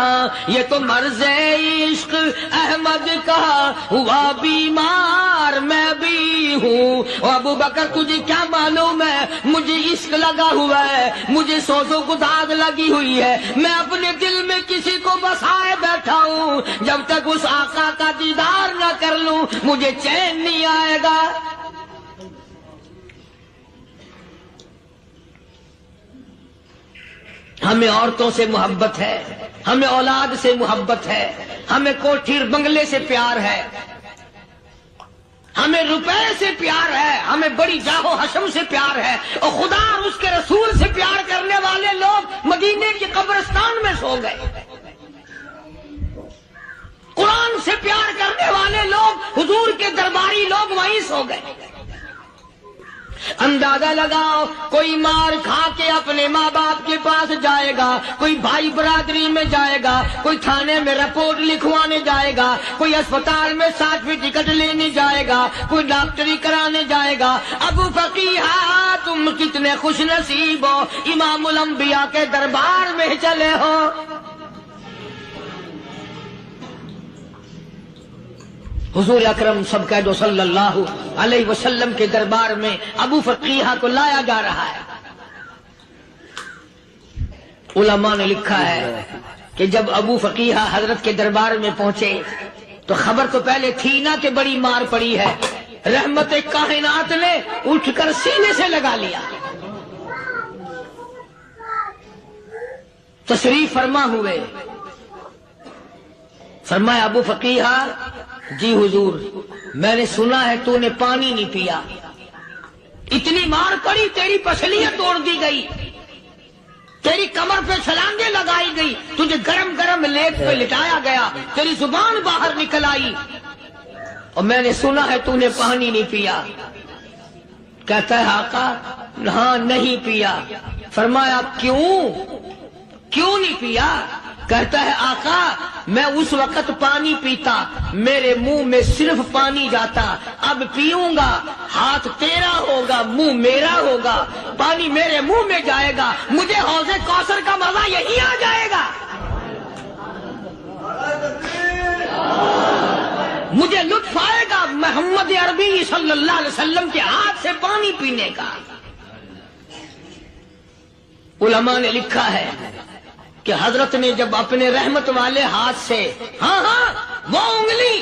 یہ تو مرض عشق احمد کا ہوا بیمار میں بھی ہوں۔ اور ابو بکر تجھے کیا معلوم ہے مجھے عشق لگا ہوا ہے، مجھے سوز و گداز لگی ہوئی ہے، میں اپنے دل میں کسی کو بسائے بیٹھا ہوں، جب تک اس آقا کا دیدار نہ کر لوں مجھے چین نہیں آئے گا۔ ہمیں عورتوں سے محبت ہے، ہمیں اولاد سے محبت ہے، ہمیں کوٹھی بنگلے سے پیار ہے، ہمیں روپے سے پیار ہے، ہمیں بڑی جاہ و حشم سے پیار ہے، اور خدا اور اس کے رسول سے پیار کرنے والے لوگ مدینے کے قبرستان میں سو گئے، قرآن سے پیار کرنے والے لوگ حضور کے درباری لوگ وہیں سو گئے۔ اندازہ لگاؤ کوئی مار کھا کے اپنے ماں باپ کے پاس جائے گا، کوئی بھائی برادری میں جائے گا، کوئی تھانے میں رپورٹ لکھوانے جائے گا، کوئی اسپتال میں 60ویں ٹکٹ لینے جائے گا، کوئی ڈاکٹری کرانے جائے گا۔ ابو فقیہ تم کتنے خوش نصیب ہو، امام الانبیاء کے دربار میں چلے ہو۔ حضور اکرم سب کہہ دو صلی اللہ علیہ وسلم کے دربار میں ابو فقیہ کو لایا جا رہا ہے۔ علماء نے لکھا ہے کہ جب ابو فقیہ حضرت کے دربار میں پہنچے تو خبر تو پہلے تھی نہ کہ بڑی مار پڑی ہے، رحمت کائنات نے اٹھ کر سینے سے لگا لیا، تشریف فرما ہوئے، فرمایا ابو فقیہ جی حضور میں نے سنا ہے تو نے پانی نہیں پیا، اتنی مار پڑی تیری پسلیاں توڑ دی گئی، تیری کمر پہ چھلانگیں لگائی گئی، تجھے گرم گرم لیپ پہ لٹایا گیا، تیری زبان باہر نکل آئی، اور میں نے سنا ہے تو نے پانی نہیں پیا۔ کہتا ہے آقا ہاں نہیں پیا۔ فرمایا کیوں نہیں پیا؟ کہتا ہے آقا میں اس وقت پانی پیتا میرے منہ میں صرف پانی جاتا، اب پیوں گا ہاتھ تیرا ہوگا منہ میرا ہوگا، پانی میرے منہ میں جائے گا، مجھے حوض کوثر کا مزہ یہی آ جائے گا، مجھے لطف آئے گا محمد عربی صلی اللہ علیہ وسلم کے ہاتھ سے پانی پینے کا۔ علماء نے لکھا ہے کہ حضرت نے جب اپنے رحمت والے ہاتھ سے ہاں وہ انگلی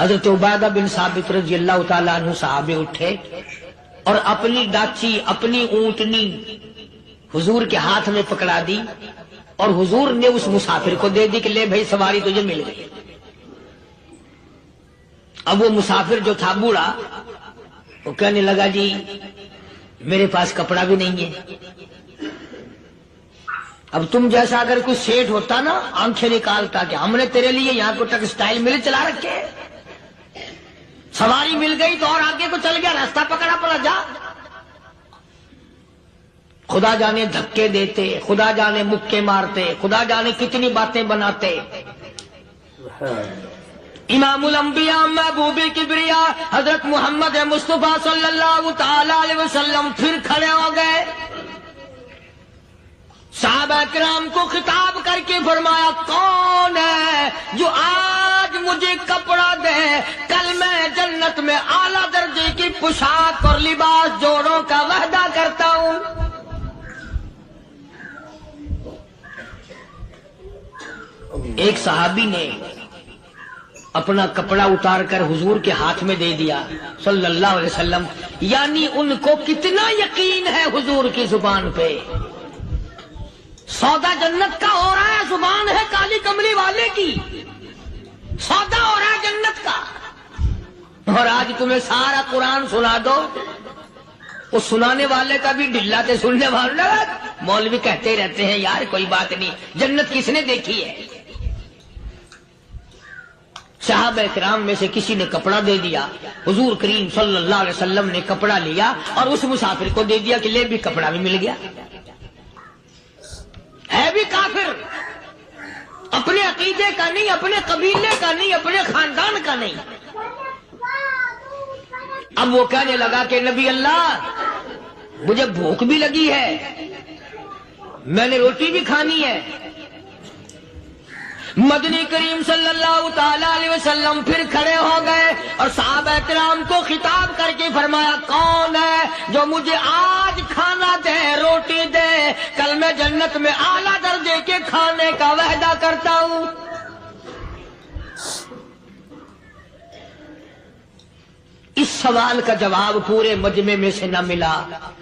حضرت عبادہ بن ثابت رضی اللہ تعالیٰ عنہ صحابے اٹھے اور اپنی ڈاچی اپنی اونٹنی حضور کے ہاتھ میں پکڑا دی اور حضور نے اس مسافر کو دے دی کہ لے بھائی سواری تجھے مل گئی۔ اب وہ مسافر جو تھا بوڑھا وہ کہنے لگا جی میرے پاس کپڑا بھی نہیں ہے۔ اب تم جیسا اگر کوئی سیٹ ہوتا نا آنکھیں نکالتا کہ ہم نے تیرے لیے یہاں کو ٹیکسٹائل مل چلا رکھے، سواری مل گئی تو اور آگے کو چل گیا، راستہ پکڑا پڑا جا۔ خدا جانے دھکے دیتے، خدا جانے مکے مارتے، خدا جانے کتنی باتیں بناتے۔ امام الانبیاء محبوب کبریا حضرت محمد مصطفیٰ صلی اللہ تعالی علیہ وسلم پھر کھڑے ہو گئے، صحابہ کرام کو خطاب کر کے فرمایا کون ہے جو آج مجھے کپڑا دے، کل میں جنت میں اعلیٰ درجے کی پوشاک اور لباس جوڑوں کا وعدہ کرتا ہوں۔ ایک صحابی نے اپنا کپڑا اتار کر حضور کے ہاتھ میں دے دیا صلی اللہ علیہ وسلم، یعنی ان کو کتنا یقین ہے حضور کی زبان پہ۔ سودا جنت کا ہو رہا ہے، زبان ہے کالی کملی والے کی، سودا ہو رہا ہے جنت کا۔ اور آج تمہیں سارا قرآن سنا دو، اس سنانے والے کا بھی ڈھلا تے سننے والے مولوی کہتے رہتے ہیں یار کوئی بات نہیں، جنت کس نے دیکھی ہے؟ صحابہ کرام میں سے کسی نے کپڑا دے دیا، حضور کریم صلی اللہ علیہ وسلم نے کپڑا لیا اور اس مسافر کو دے دیا کہ لے بھی کپڑا بھی مل گیا۔ ہے بھی کافر، اپنے عقیدے کا نہیں، اپنے قبیلے کا نہیں، اپنے خاندان کا نہیں۔ اب وہ کہنے لگا کہ نبی اللہ مجھے بھوک بھی لگی ہے، میں نے روٹی بھی کھانی ہے۔ مدنی کریم صلی اللہ تعالی علیہ وسلم پھر کھڑے ہو گئے اور صحابہ کرام کو خطاب کر کے فرمایا کون ہے جو مجھے آج کھانا دے، روٹی دے، کل میں جنت میں اعلیٰ درجے کے کھانے کا وعدہ کرتا ہوں۔ اس سوال کا جواب پورے مجمع میں سے نہ ملا۔